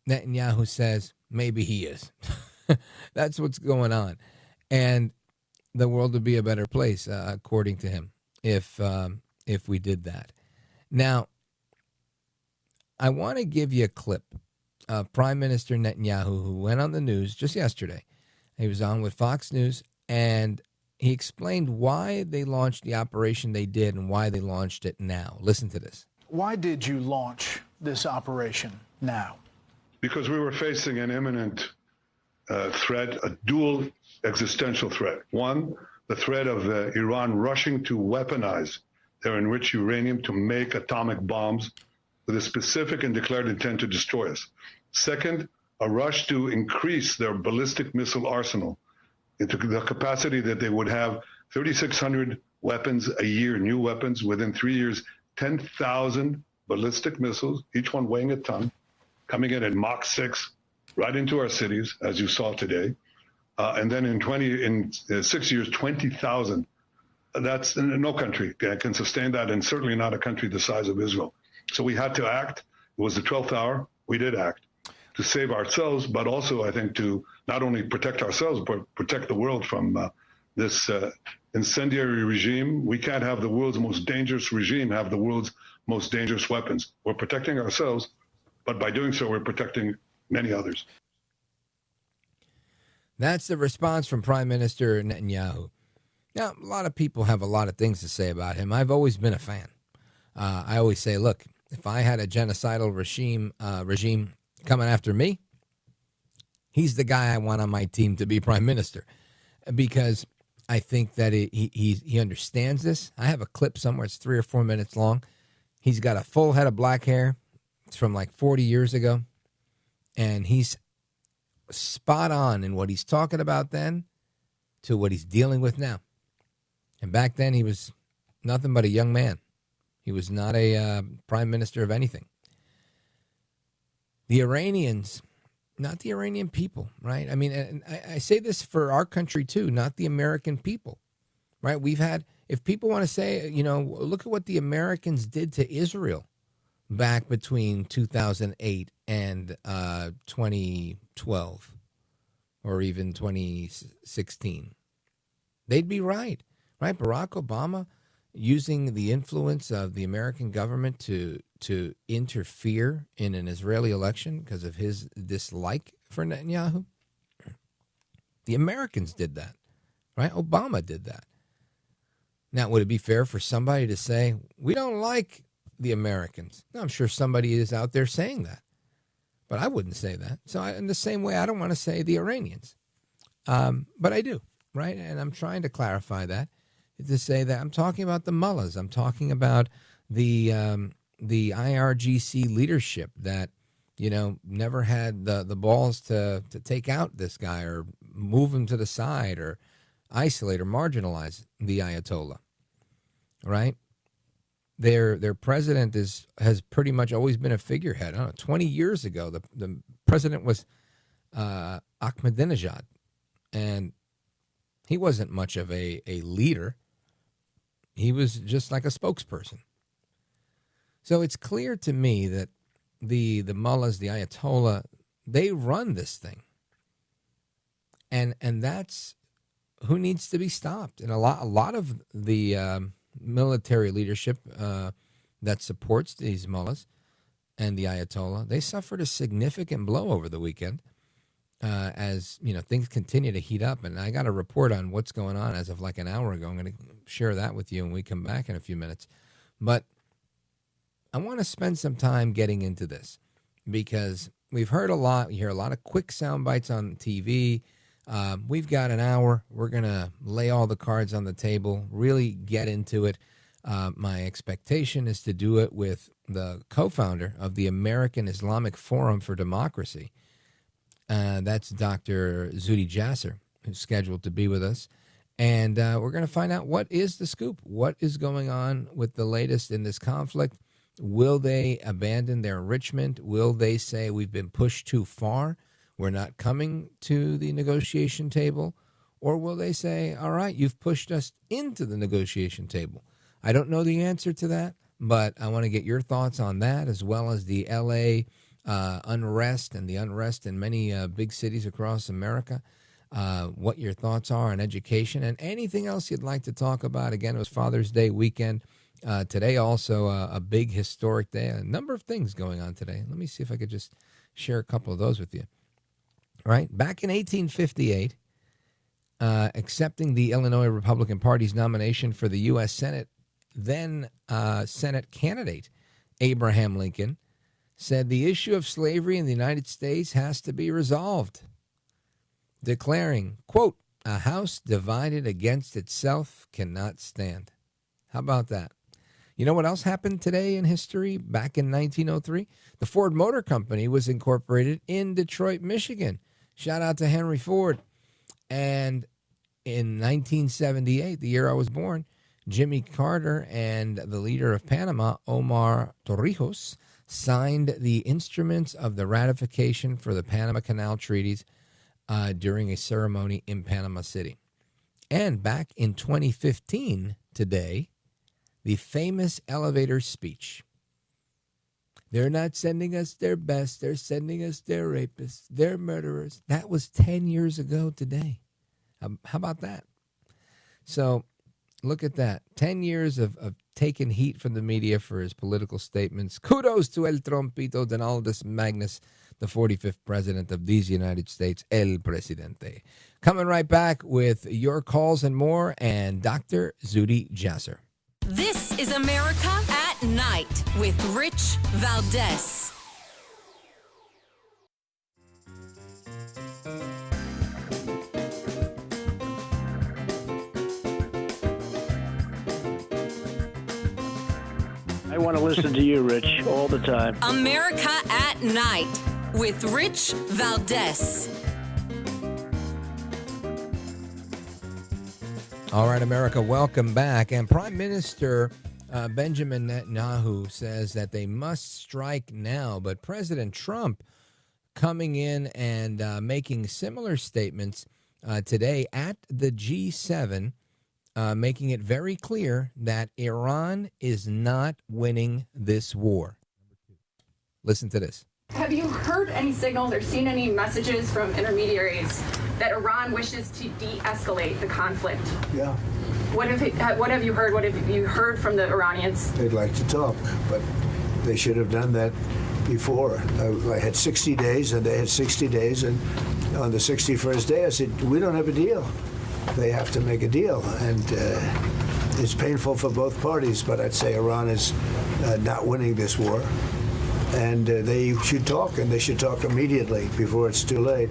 Netanyahu says maybe he is. That's what's going on. And the world would be a better place, according to him, if we did that. Now, I want to give you a clip of Prime Minister Netanyahu, who went on the news just yesterday. He was on with Fox News, and he explained why they launched the operation they did and why they launched it now. Listen to this. Why did you launch this operation now? Because we were facing an imminent threat, a dual existential threat. One, the threat of Iran rushing to weaponize their enriched uranium to make atomic bombs with a specific and declared intent to destroy us. Second, a rush to increase their ballistic missile arsenal into the capacity that they would have 3,600 weapons a year, new weapons, within 3 years, 10,000 ballistic missiles, each one weighing a ton, coming in at Mach 6, right into our cities, as you saw today. And then in 6 years, 20,000. That's no country can sustain that, and certainly not a country the size of Israel. So we had to act. It was the 12th hour. We did act to save ourselves, but also, I think, to not only protect ourselves, but protect the world from this incendiary regime. We can't have the world's most dangerous regime have the world's most dangerous weapons. We're protecting ourselves, but by doing so, we're protecting many others. That's the response from Prime Minister Netanyahu. Now, a lot of people have a lot of things to say about him. I've always been a fan. I always say, look, if I had a genocidal regime coming after me, he's the guy I want on my team to be prime minister, because I think that he understands this. I have a clip somewhere. It's 3 or 4 minutes long. He's got a full head of black hair. It's from like 40 years ago. And he's spot on in what he's talking about then to what he's dealing with now. And back then, he was nothing but a young man. He was not a prime minister of anything. The Iranians, not the Iranian people, right? I mean, and I say this for our country too, not the American people, right? We've had, if people want to say, look at what the Americans did to Israel back between 2008 and 2012 or even 2016, they'd be right? Barack Obama using the influence of the American government to interfere in an Israeli election because of his dislike for Netanyahu. The Americans did that, right? Obama did that. Now, would it be fair for somebody to say, we don't like the Americans? No, I'm sure somebody is out there saying that, but I wouldn't say that. So in the same way, I don't want to say the Iranians, but I do, right? And I'm trying to clarify that, to say that I'm talking about the mullahs. I'm talking about the IRGC leadership that, never had the balls to take out this guy or move him to the side or isolate or marginalize the Ayatollah, right? Their president has pretty much always been a figurehead. I don't know, 20 years ago, the president was Ahmadinejad, and he wasn't much of a leader. He was just like a spokesperson. So it's clear to me that the mullahs, the Ayatollah, they run this thing. And that's who needs to be stopped. And a lot of the military leadership that supports these mullahs and the Ayatollah, they suffered a significant blow over the weekend as things continue to heat up. And I got a report on what's going on as of like an hour ago. I'm going to share that with you when we come back in a few minutes. But I want to spend some time getting into this because we've heard a lot. We hear a lot of quick sound bites on TV. We've got an hour. We're going to lay all the cards on the table, really get into it. My expectation is to do it with the co-founder of the American Islamic Forum for Democracy. That's Dr. Zuhdi Jasser, who's scheduled to be with us. And we're going to find out what is the scoop, what is going on with the latest in this conflict. Will they abandon their enrichment? Will they say we've been pushed too far? We're not coming to the negotiation table? Or will they say, all right, you've pushed us into the negotiation table? I don't know the answer to that, but I want to get your thoughts on that, as well as the L.A. Unrest and the unrest in many big cities across America. What your thoughts are on education and anything else you'd like to talk about. Again, it was Father's Day weekend. Today also a big historic day. A number of things going on today. Let me see if I could just share a couple of those with you. All right. Back in 1858, accepting the Illinois Republican Party's nomination for the U.S. Senate, then Senate candidate Abraham Lincoln said the issue of slavery in the United States has to be resolved, declaring, quote, a house divided against itself cannot stand. How about that? You know what else happened today in history? Back in 1903, the Ford Motor Company was incorporated in Detroit, Michigan. Shout out to Henry Ford. And in 1978, the year I was born, Jimmy Carter and the leader of Panama, Omar Torrijos, signed the instruments of the ratification for the Panama Canal Treaties during a ceremony in Panama City. And back in 2015, today, the famous elevator speech. They're not sending us their best. They're sending us their rapists, their murderers. That was 10 years ago today. How about that? So look at that. 10 years of taking heat from the media for his political statements. Kudos to El Trompito Donaldus Magnus, the 45th president of these United States, El Presidente. Coming right back with your calls and more, and Dr. Zuhdi Jasser. This is America at Night with Rich Valdez. I want to listen to you, Rich, all the time. America at Night with Rich Valdez. All right, America, welcome back. And Prime Minister Benjamin Netanyahu says that they must strike now. But President Trump coming in and making similar statements today at the G7, making it very clear that Iran is not winning this war. Listen to this. Have you heard any signals or seen any messages from intermediaries that Iran wishes to de-escalate the conflict? Yeah. What have you heard? What have you heard from the Iranians? They'd like to talk, but they should have done that before. I had 60 days, and they had 60 days, and on the 61st day, I said, we don't have a deal. They have to make a deal, and it's painful for both parties, but I'd say Iran is not winning this war. And they should talk, and they should talk immediately before it's too late.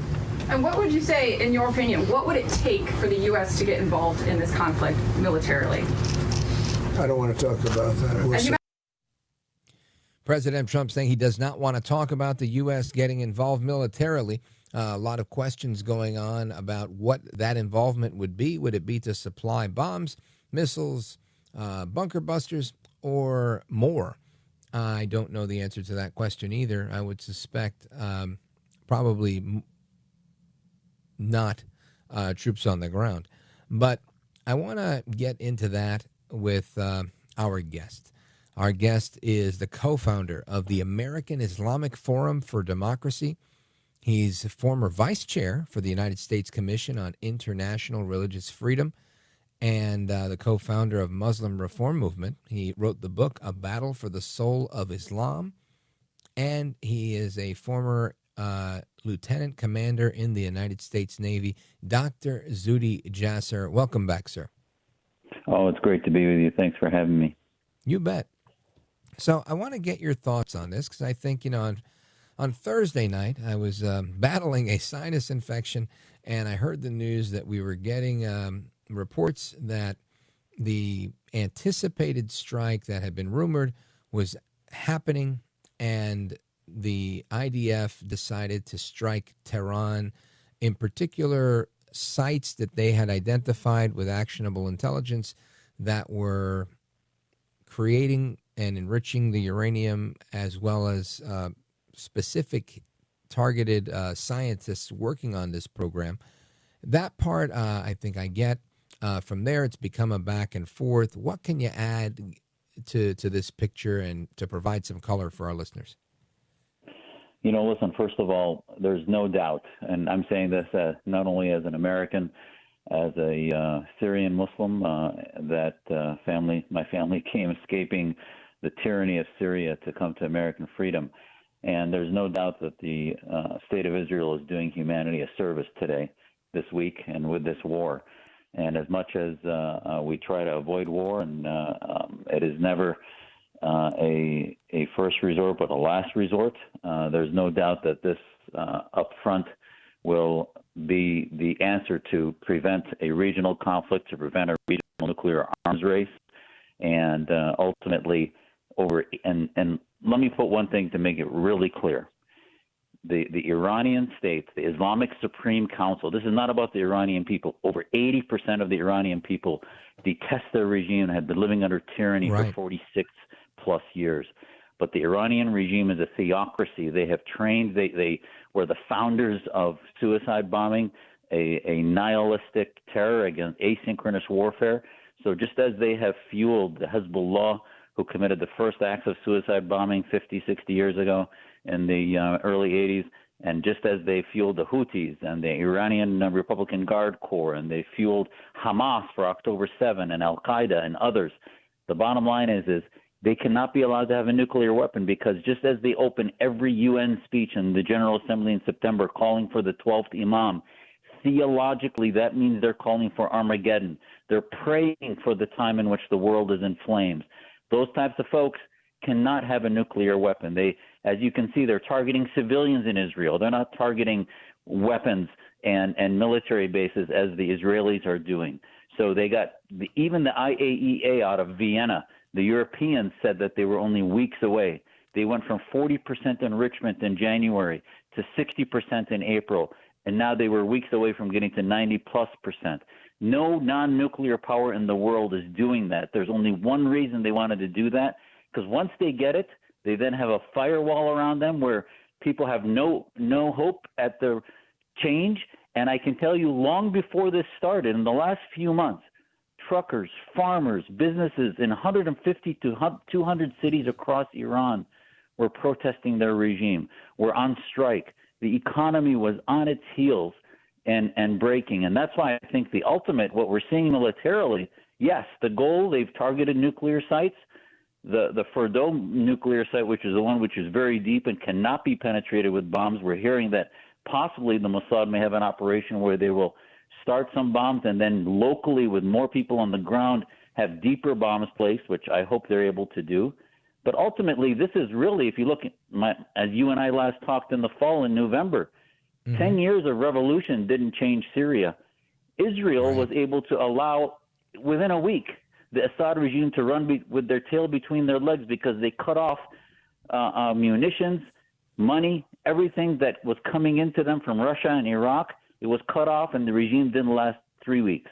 And what would you say, in your opinion, what would it take for the U.S. to get involved in this conflict militarily? I don't want to talk about that. President Trump saying he does not want to talk about the U.S. getting involved militarily. A lot of questions going on about what that involvement would be. Would it be to supply bombs, missiles, bunker busters, or more? I don't know the answer to that question either. I would suspect probably not troops on the ground. But I want to get into that with our guest. Our guest is the co-founder of the American Islamic Forum for Democracy. He's former vice chair for the United States Commission on International Religious Freedom and the co-founder of Muslim Reform Movement. He wrote the book, A Battle for the Soul of Islam, and he is a former lieutenant commander in the United States Navy. Dr. Zuhdi Jasser, welcome back, sir. Oh, it's great to be with you. Thanks for having me. You bet. So I want to get your thoughts on this because I think, on Thursday night, I was battling a sinus infection, and I heard the news that we were getting reports that the anticipated strike that had been rumored was happening, and the IDF decided to strike Tehran, in particular sites that they had identified with actionable intelligence that were creating and enriching the uranium, as well as specific targeted scientists working on this program. That part I think I get. From there, it's become a back and forth. What can you add to this picture and to provide some color for our listeners? Listen, first of all, there's no doubt, and I'm saying this not only as an American, as a Syrian Muslim, that my family came escaping the tyranny of Syria to come to American freedom. And there's no doubt that the state of Israel is doing humanity a service today, this week, and with this war. And as much as we try to avoid war, and it is never a first resort but a last resort, there's no doubt that this up front will be the answer to prevent a regional conflict, to prevent a regional nuclear arms race, and ultimately and let me put one thing to make it really clear. The Iranian state, the Islamic Supreme Council, this is not about the Iranian people. Over 80% of the Iranian people detest their regime and have been living under tyranny for 46 plus years. But the Iranian regime is a theocracy. They have trained, they were the founders of suicide bombing, a nihilistic terror against asynchronous warfare. So just as they have fueled the Hezbollah, who committed the first acts of suicide bombing 50, 60 years ago in the early 80s, and just as they fueled the Houthis and the Iranian Republican Guard Corps, and they fueled Hamas for October 7 and Al-Qaeda and others, the bottom line is They cannot be allowed to have a nuclear weapon because just as they open every UN speech in the General Assembly in September calling for the 12th Imam, theologically that means they're calling for Armageddon. They're praying for the time in which the world is in flames. Those types of folks cannot have a nuclear weapon. They, as you can see, they're targeting civilians in Israel. They're not targeting weapons and military bases as the Israelis are doing. So they got even the IAEA out of Vienna. The Europeans said that they were only weeks away. They went from 40% enrichment in January to 60% in April, and now they were weeks away from getting to 90+%. No non-nuclear power in the world is doing that. There's only one reason they wanted to do that, because once they get it, they then have a firewall around them where people have no hope at the change. And I can tell you, long before this started, in the last few months, truckers, farmers, businesses in 150 to 200 cities across Iran were protesting their regime, were on strike. The economy was on its heels and breaking. And that's why I think the ultimate, what we're seeing militarily, yes, the goal, they've targeted nuclear sites. The Fordo nuclear site, which is the one which is very deep and cannot be penetrated with bombs, we're hearing that possibly the Mossad may have an operation where they will start some bombs and then locally with more people on the ground have deeper bombs placed, which I hope they're able to do. But ultimately, this is really, if you look at as you and I last talked in the fall in November, 10 years of revolution didn't change Syria. Israel was able to allow, within a week, the Assad regime to run with their tail between their legs because they cut off munitions, money, everything that was coming into them from Russia and Iraq. It was cut off, and the regime didn't last 3 weeks.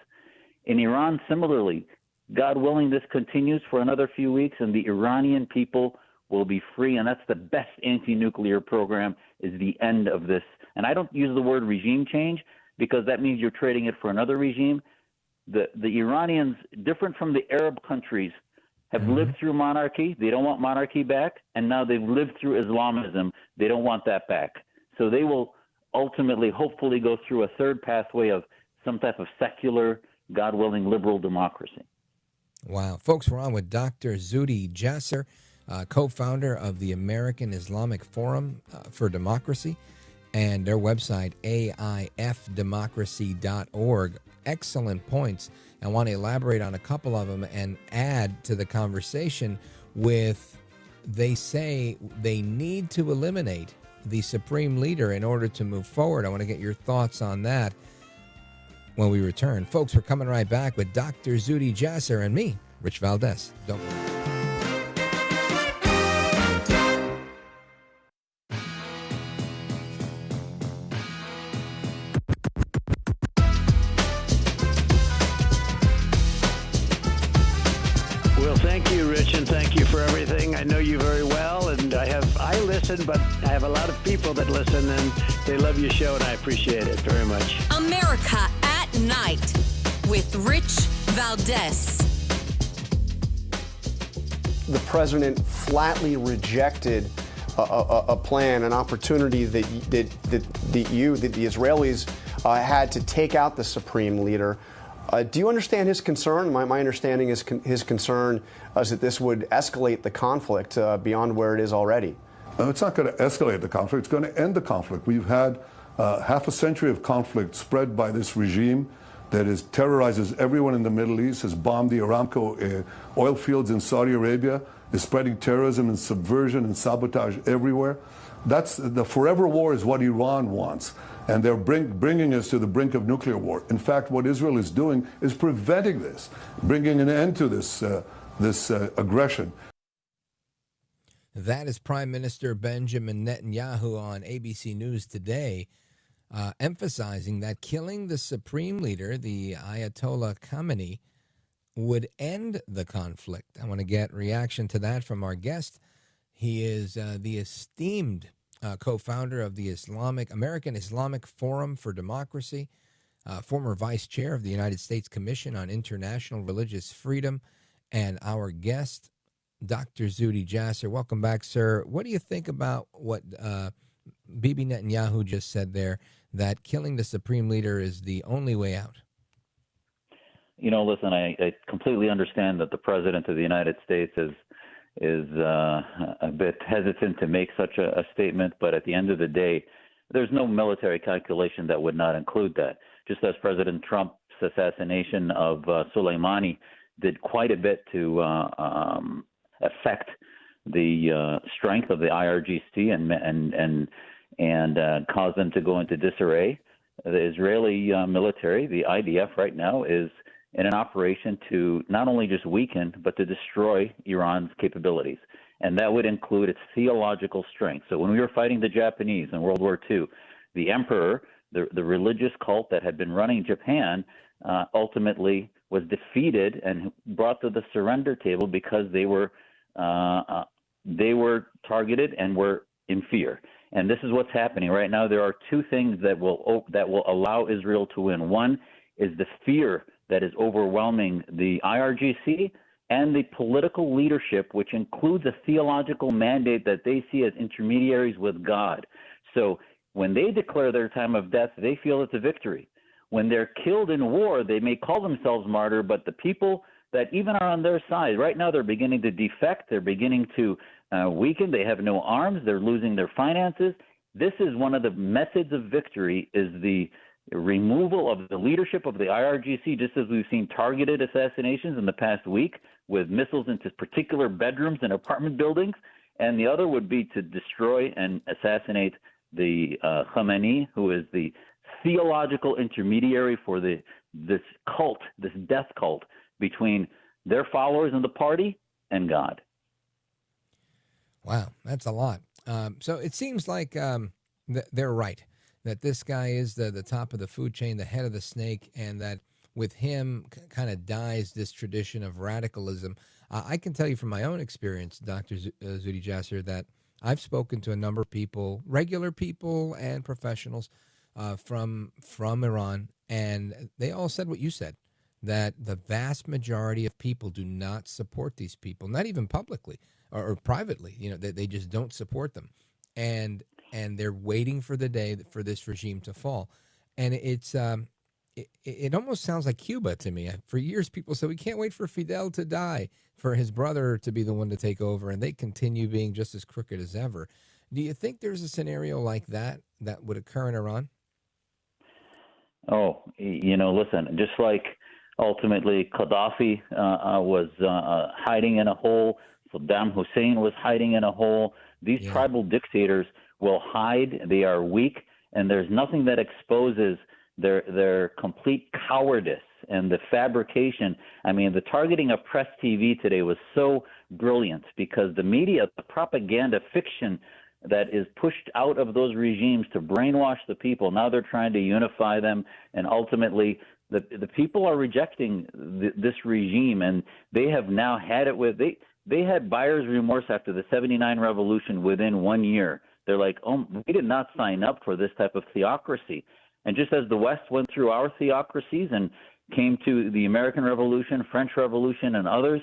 In Iran, similarly, God willing, this continues for another few weeks, and the Iranian people will be free, and that's the best anti-nuclear program, is the end of this. And I don't use the word regime change because that means you're trading it for another regime. The Iranians, different from the Arab countries, have lived through monarchy. They don't want monarchy back, and now they've lived through Islamism. They don't want that back. So they will ultimately, hopefully, go through a third pathway of some type of secular, God willing, liberal democracy. Wow. Folks, we're on with Dr. Zuhdi Jasser, co-founder of the American Islamic Forum for Democracy, and their website, aifdemocracy.org. Excellent points. I want to elaborate on a couple of them and add to the conversation with, they say they need to eliminate the supreme leader in order to move forward. I want to get your thoughts on that when we return. Folks, we're coming right back with Dr. Zuhdi Jasser and me, Rich Valdez. Don't Well, thank you, Rich, and thank you for everything. I know you very well, and I listen, but I have a lot of people that listen, and they love your show, and I appreciate it very much. America at Night with Rich Valdez. The president flatly rejected a plan, an opportunity that the Israelis had to take out the supreme leader. Do you understand his concern? My understanding is his concern is that this would escalate the conflict beyond where it is already. It's not going to escalate the conflict. It's going to end the conflict. We've had half a century of conflict spread by this regime that terrorizes everyone in the Middle East, has bombed the Aramco oil fields in Saudi Arabia, is spreading terrorism and subversion and sabotage everywhere. That's the forever war is what Iran wants. And they're bringing us to the brink of nuclear war. In fact, what Israel is doing is preventing this, bringing an end to this aggression. That is Prime Minister Benjamin Netanyahu on ABC News today, emphasizing that killing the supreme leader, the Ayatollah Khamenei, would end the conflict. I want to get reaction to that from our guest. He is the esteemed co-founder of the American Islamic Forum for Democracy, former vice chair of the United States Commission on International Religious Freedom, and our guest, Dr. Zuhdi Jasser. Welcome back, sir. What do you think about what Bibi Netanyahu just said there, that killing the supreme leader is the only way out? You know, listen, I completely understand that the president of the United States a bit hesitant to make such a statement. But at the end of the day, there's no military calculation that would not include that. Just as President Trump's assassination of Soleimani did quite a bit to affect the strength of the IRGC and cause them to go into disarray. The Israeli military, the IDF right now, is in an operation to not only just weaken, but to destroy Iran's capabilities. And that would include its theological strength. So when we were fighting the Japanese in World War II, the emperor, the religious cult that had been running Japan, ultimately was defeated and brought to the surrender table because they were targeted and were in fear. And this is what's happening right now. There are two things that will allow Israel to win. One is the fear that is overwhelming the IRGC and the political leadership, which includes a theological mandate that they see as intermediaries with God. So when they declare their time of death, they feel it's a victory. When they're killed in war, they may call themselves martyr, but the people that even are on their side, right now they're beginning to defect, they're beginning to weaken, they have no arms, they're losing their finances. This is one of the methods of victory, is the removal of the leadership of the IRGC, just as we've seen targeted assassinations in the past week with missiles into particular bedrooms and apartment buildings. And the other would be to destroy and assassinate the Khamenei, who is the theological intermediary for this cult, this death cult between their followers in the party and God. Wow, that's a lot. So it seems like they're right, that this guy is the top of the food chain, the head of the snake, and that with him kind of dies this tradition of radicalism. I can tell you from my own experience, Dr. Zuhdi Jasser, that I've spoken to a number of people, regular people and professionals from Iran, and they all said what you said, that the vast majority of people do not support these people, not even publicly or privately. You know, they just don't support them, and they're waiting for the day for this regime to fall. And it almost sounds like Cuba to me. For years, people said we can't wait for Fidel to die, for his brother to be the one to take over, and they continue being just as crooked as ever. Do you think there's a scenario like that would occur in Iran? Oh, listen, just like ultimately Gaddafi was hiding in a hole, Saddam Hussein was hiding in a hole. These tribal dictators will hide. They are weak, and there's nothing that exposes their complete cowardice and the fabrication. I mean, the targeting of Press TV today was so brilliant because the media, the propaganda fiction that is pushed out of those regimes to brainwash the people, now they're trying to unify them, and ultimately the people are rejecting this regime, and they have now had it with they had buyer's remorse after the 79 revolution within 1 year. They're like, oh, we did not sign up for this type of theocracy. And just as the West went through our theocracies and came to the American Revolution, French Revolution, and others,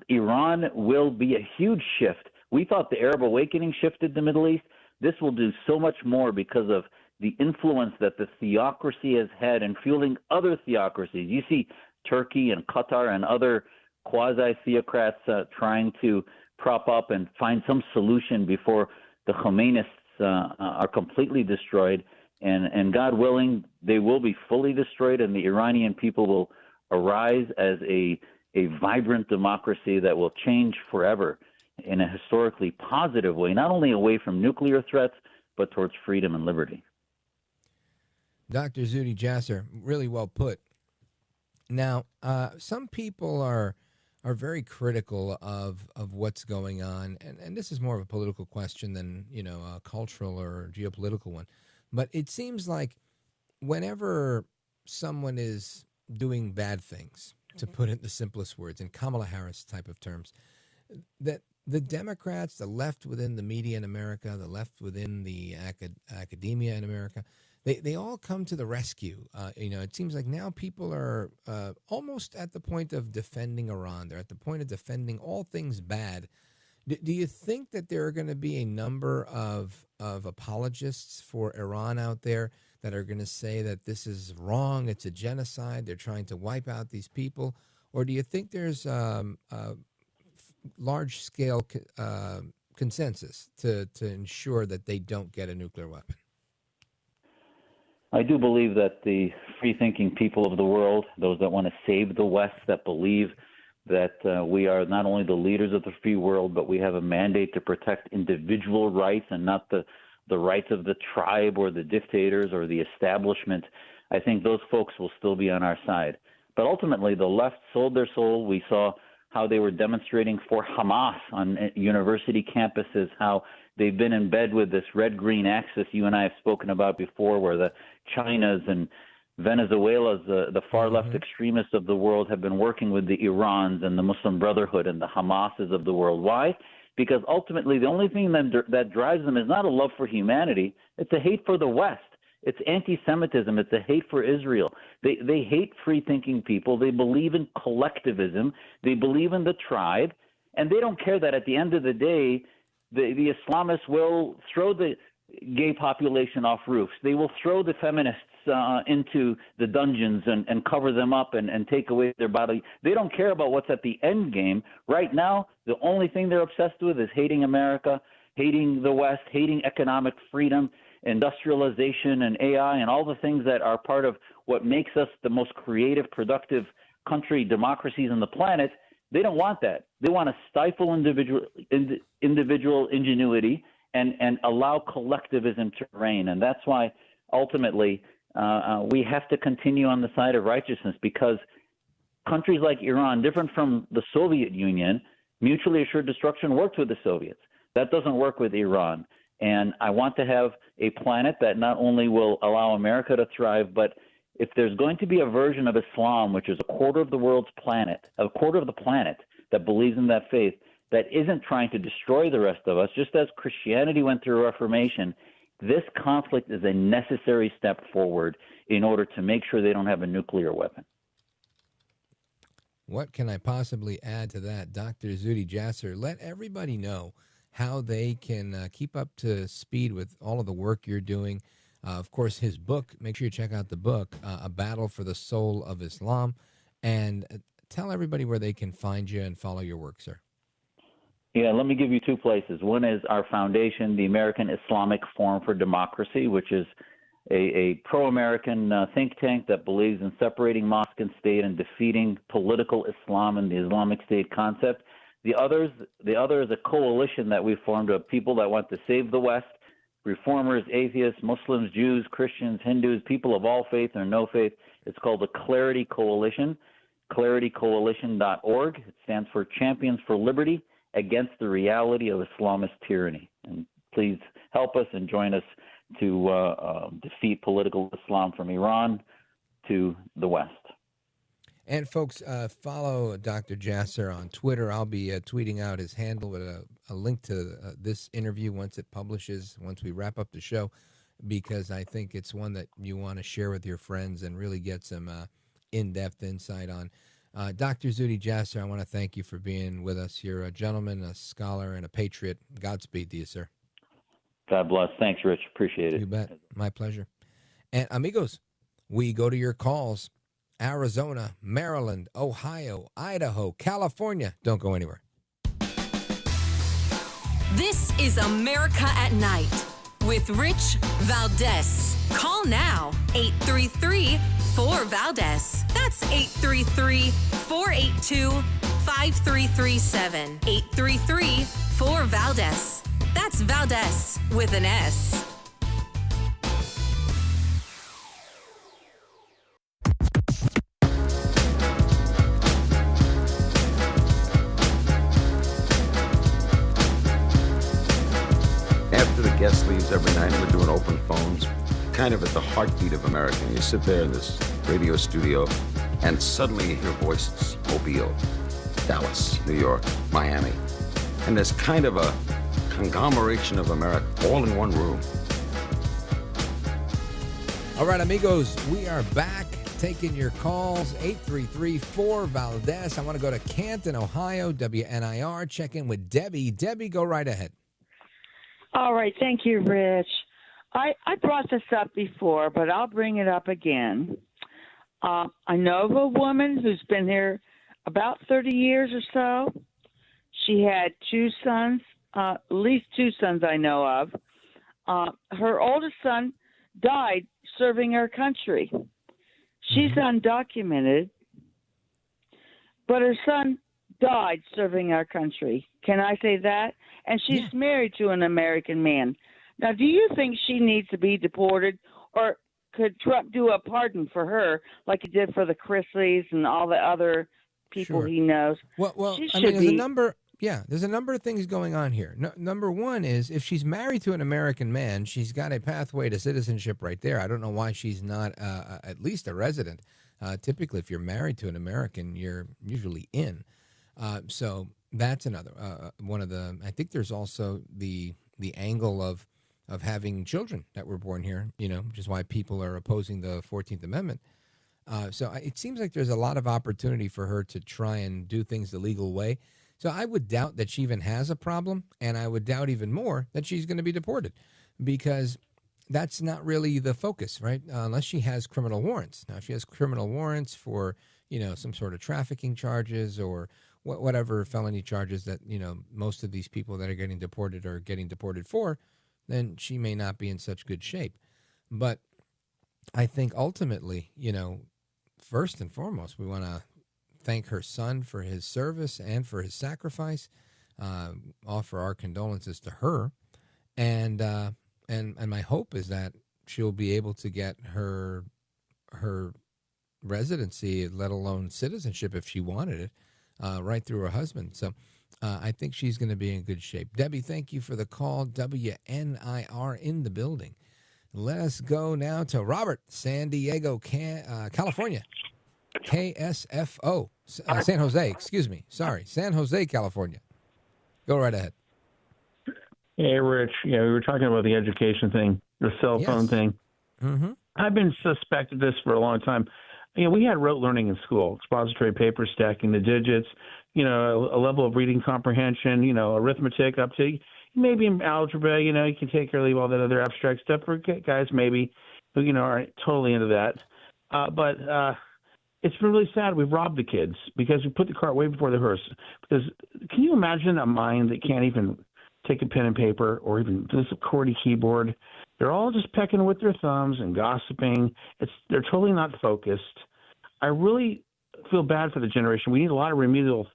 Iran will be a huge shift. We thought the Arab awakening shifted the Middle East. This will do so much more because of the influence that the theocracy has had in fueling other theocracies. You see Turkey and Qatar and other quasi-theocrats trying to prop up and find some solution before the Khomeinists are completely destroyed. And God willing, they will be fully destroyed, and the Iranian people will arise as a vibrant democracy that will change forever in a historically positive way, not only away from nuclear threats, but towards freedom and liberty. Dr. Zuhdi Jasser, really well put. Now, some people are very critical of what's going on, and this is more of a political question than a cultural or geopolitical one. But it seems like whenever someone is doing bad things, to put it in the simplest words, in Kamala Harris type of terms, that the Democrats, the left within the media in America, the left within the academia in America, they all come to the rescue. It seems like now people are almost at the point of defending Iran. They're at the point of defending all things bad. Do you think that there are going to be a number of apologists for Iran out there that are going to say that this is wrong, it's a genocide, they're trying to wipe out these people? Or do you think there's large-scale consensus to ensure that they don't get a nuclear weapon? I do believe that the free-thinking people of the world, those that want to save the West, that believe that we are not only the leaders of the free world, but we have a mandate to protect individual rights and not the rights of the tribe or the dictators or the establishment, I think those folks will still be on our side. But ultimately, the left sold their soul. We saw how they were demonstrating for Hamas on university campuses, how they've been in bed with this red-green axis you and I have spoken about before, where the Chinas and Venezuela's, the far-left extremists of the world have been working with the Irans and the Muslim Brotherhood and the Hamases of the world. Why? Because ultimately the only thing that drives them is not a love for humanity, it's a hate for the West. It's anti-Semitism. It's a hate for Israel. They hate free-thinking people. They believe in collectivism. They believe in the tribe. And they don't care that at the end of the day, the Islamists will throw the gay population off roofs. They will throw the feminists into the dungeons and cover them up and take away their body. They don't care about what's at the end game. Right now, the only thing they're obsessed with is hating America, hating the West, hating economic freedom, industrialization and AI and all the things that are part of what makes us the most creative, productive country, democracies on the planet. They don't want that. They want to stifle individual ingenuity and allow collectivism to reign. And that's why ultimately we have to continue on the side of righteousness, because countries like Iran, different from the Soviet Union, mutually assured destruction worked with the Soviets. That doesn't work with Iran. And I want to have a planet that not only will allow America to thrive, but if there's going to be a version of Islam, which is a quarter of the world's planet, a quarter of the planet that believes in that faith, that isn't trying to destroy the rest of us, just as Christianity went through a Reformation, this conflict is a necessary step forward in order to make sure they don't have a nuclear weapon. What can I possibly add to that? Dr. Zuhdi Jasser, let everybody know how they can keep up to speed with all of the work you're doing. Of course, his book, make sure you check out the book, A Battle for the Soul of Islam, and tell everybody where they can find you and follow your work, sir. Yeah, let me give you two places. One is our foundation, the American Islamic Forum for Democracy, which is a pro-American think tank that believes in separating mosque and state and defeating political Islam and the Islamic State concept. The other is a coalition that we formed of people that want to save the West, reformers, atheists, Muslims, Jews, Christians, Hindus, people of all faith or no faith. It's called the Clarity Coalition, claritycoalition.org. It stands for Champions for Liberty Against the Reality of Islamist Tyranny. And please help us and join us to defeat political Islam from Iran to the West. And folks, follow Dr. Jasser on Twitter. I'll be tweeting out his handle with a link to this interview once it publishes, once we wrap up the show, because I think it's one that you want to share with your friends and really get some in-depth insight on. Dr. Zuhdi Jasser, I want to thank you for being with us. You're a gentleman, a scholar, and a patriot. Godspeed to you, sir. God bless. Thanks, Rich. Appreciate it. You bet. My pleasure. And amigos, we go to your calls. Arizona, Maryland, Ohio, Idaho, California. Don't go anywhere. This is America at Night with Rich Valdez. Call now, 833-4-VALDEZ. That's 833-482-5337. 833-4-VALDEZ. That's Valdez with an S. Guest leaves every night. We're doing open phones, kind of at the heartbeat of America. You sit there in this radio studio, and suddenly you hear voices: Mobile, Dallas, New York, Miami, and there's kind of a conglomeration of America all in one room. All right, amigos, we are back taking your calls. 833-4-VALDEZ. I want to go to Canton, Ohio, WNIR. Check in with Debbie. Debbie, go right ahead. All right. Thank you, Rich. I brought this up before, but I'll bring it up again. I know of a woman who's been here about 30 years or so. She had two sons, at least two sons I know of. Her oldest son died serving our country. She's undocumented, but her son died serving our country. Can I say that? And she's married to an American man. Now, do you think she needs to be deported, or could Trump do a pardon for her like he did for the Chrisleys and all the other people he knows? Well, She I mean, should there's a be- number. Yeah, there's a number of things going on here. Number one is if she's married to an American man, she's got a pathway to citizenship right there. I don't know why she's not at least a resident. Typically, if you're married to an American, you're usually in. So that's another one of the. I think there's also the angle of having children that were born here. Which is why people are opposing the 14th Amendment. So it seems like there's a lot of opportunity for her to try and do things the legal way. So I would doubt that she even has a problem, and I would doubt even more that she's going to be deported, because that's not really the focus, right? Unless she has criminal warrants. Now, if she has criminal warrants for, some sort of trafficking charges or whatever felony charges that, most of these people that are getting deported for, then she may not be in such good shape. But I think ultimately, first and foremost, we want to thank her son for his service and for his sacrifice. Offer our condolences to her, and my hope is that she'll be able to get her residency, let alone citizenship, if she wanted it, right through her husband. So I think she's going to be in good shape. Debbie, thank you for the call. WNIR in the building. Let us go now to Robert, San Diego, California. KSFO, San Jose, excuse me. Sorry, San Jose, California. Go right ahead. Hey, Rich. Yeah, we were talking about the education thing, the cell phone thing. Mm-hmm. I've been suspect of this for a long time. We had rote learning in school, expository paper, stacking the digits, a level of reading comprehension, arithmetic up to maybe in algebra, you can take or leave all that other abstract stuff for guys maybe who, aren't totally into that. But it's been really sad. We've robbed the kids because we put the cart way before the horse. Because can you imagine a mind that can't even take a pen and paper or even this QWERTY keyboard? They're all just pecking with their thumbs and gossiping. They're totally not focused. I really feel bad for the generation. We need a lot of remedial,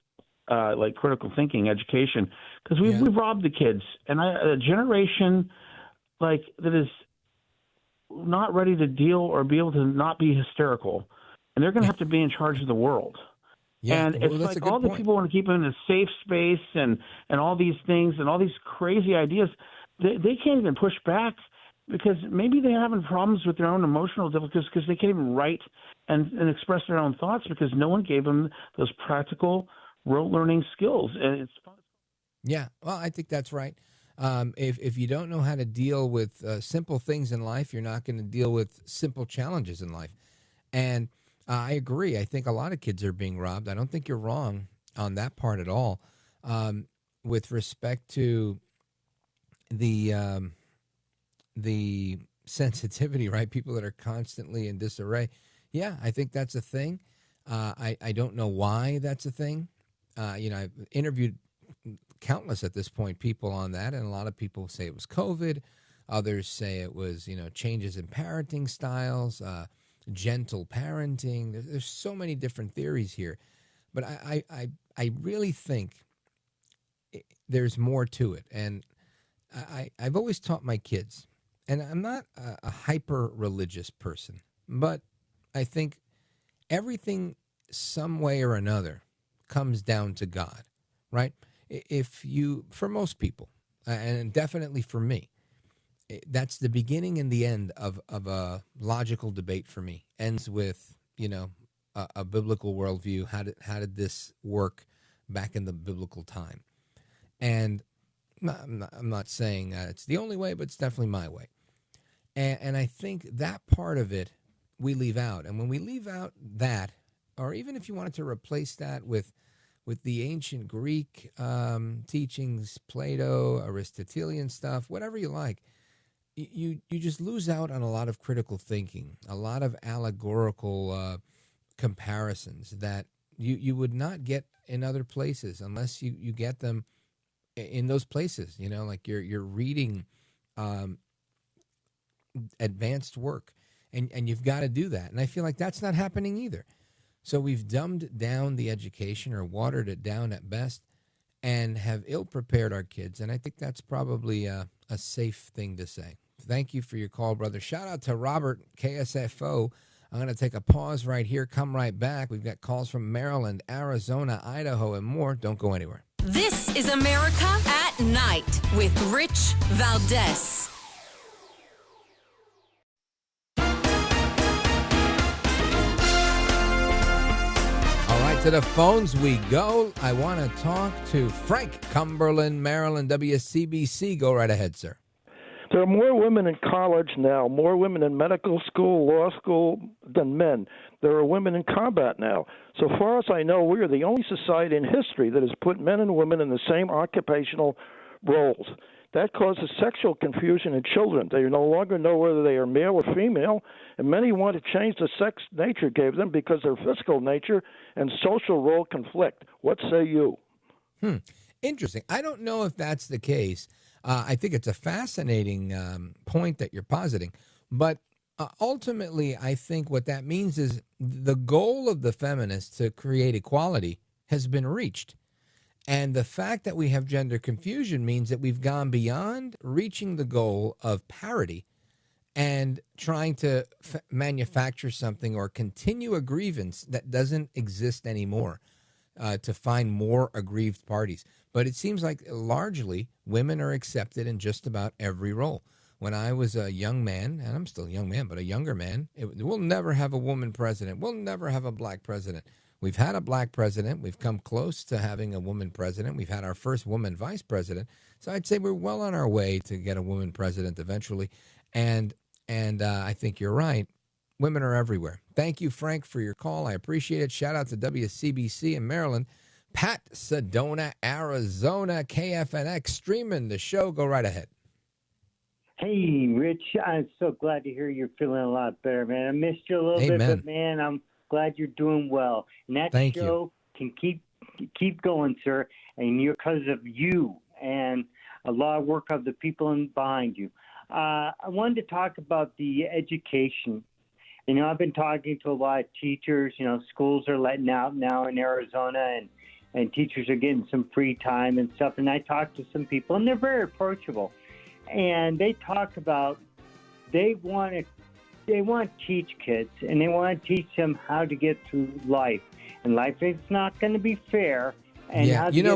critical thinking education, because we've robbed the kids. And a generation that is not ready to deal or be able to not be hysterical. And they're going to have to be in charge of the world. Yeah, and it's like all the people want to keep them in a safe space and all these things and all these crazy ideas. They can't even push back because maybe they're having problems with their own emotional difficulties because they can't even write and express their own thoughts because no one gave them those practical rote learning skills. And it's fun. Yeah, well, I think that's right. If you don't know how to deal with simple things in life, you're not going to deal with simple challenges in life. And I agree. I think a lot of kids are being robbed. I don't think you're wrong on that part at all. With respect to the sensitivity, right? People that are constantly in disarray. Yeah, I think that's a thing. I don't know why that's a thing. I've interviewed countless at this point people on that, and a lot of people say it was COVID. Others say it was, changes in parenting styles, gentle parenting. There's so many different theories here, but I really think there's more to it. And I've always taught my kids, and I'm not a hyper religious person, but I think everything some way or another comes down to God, right? For most people, and definitely for me, that's the beginning and the end of a logical debate for me. Ends with, a biblical worldview. How did this work back in the biblical time? And I'm not saying it's the only way, but it's definitely my way. And I think that part of it we leave out. And when we leave out that, or even if you wanted to replace that with the ancient Greek teachings, Plato, Aristotelian stuff, whatever you like, you just lose out on a lot of critical thinking, a lot of allegorical comparisons that you would not get in other places unless you get them in those places. Like you're reading advanced work, and you've got to do that. And I feel like that's not happening either. So we've dumbed down the education, or watered it down at best, and have ill-prepared our kids. And I think that's probably a safe thing to say. Thank you for your call, brother. Shout out to Robert, KSFO. I'm going to take a pause right here, come right back. We've got calls from Maryland, Arizona, Idaho, and more. Don't go anywhere. This is America at Night with Rich Valdez. All right, to the phones we go. I want to talk to Frank, Cumberland, Maryland, WCBC. Go right ahead, sir. There are more women in college now, more women in medical school, law school than men. There are women in combat now. So far as I know, we are the only society in history that has put men and women in the same occupational roles. That causes sexual confusion in children. They no longer know whether they are male or female, and many want to change the sex nature gave them because their physical nature and social role conflict. What say you? Interesting. I don't know if that's the case. I think it's a fascinating point that you're positing. But ultimately, I think what that means is the goal of the feminists to create equality has been reached. And the fact that we have gender confusion means that we've gone beyond reaching the goal of parity and trying to manufacture something or continue a grievance that doesn't exist anymore to find more aggrieved parties. But it seems like largely women are accepted in just about every role. When I was a young man, and I'm still a young man, but a younger man, we'll never have a woman president. We'll never have a black president. We've had a black president. We've come close to having a woman president. We've had our first woman vice president. So I'd say we're well on our way to get a woman president eventually. And I think you're right. Women are everywhere. Thank you, Frank, for your call. I appreciate it. Shout out to WCBC in Maryland. Pat, Sedona, Arizona, KFNX, streaming the show. Go right ahead. Hey, Rich, I'm so glad to hear you're feeling a lot better, man. I missed you a little bit, but, man, I'm glad you're doing well. And that show can keep going, sir, and because of you and a lot of work of the people behind you. I wanted to talk about the education. I've been talking to a lot of teachers. Schools are letting out now in Arizona, and teachers are getting some free time and stuff. And I talked to some people, and they're very approachable. And they talk about they want to teach kids, and they want to teach them how to get through life. And life is not going to be fair. And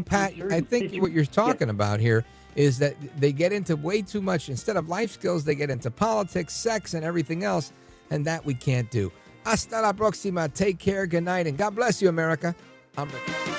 Pat, I think what you're talking about here is that they get into way too much. Instead of life skills, they get into politics, sex, and everything else. And that we can't do. Hasta la próxima. Take care. Good night. And God bless you, America. I'm Rick.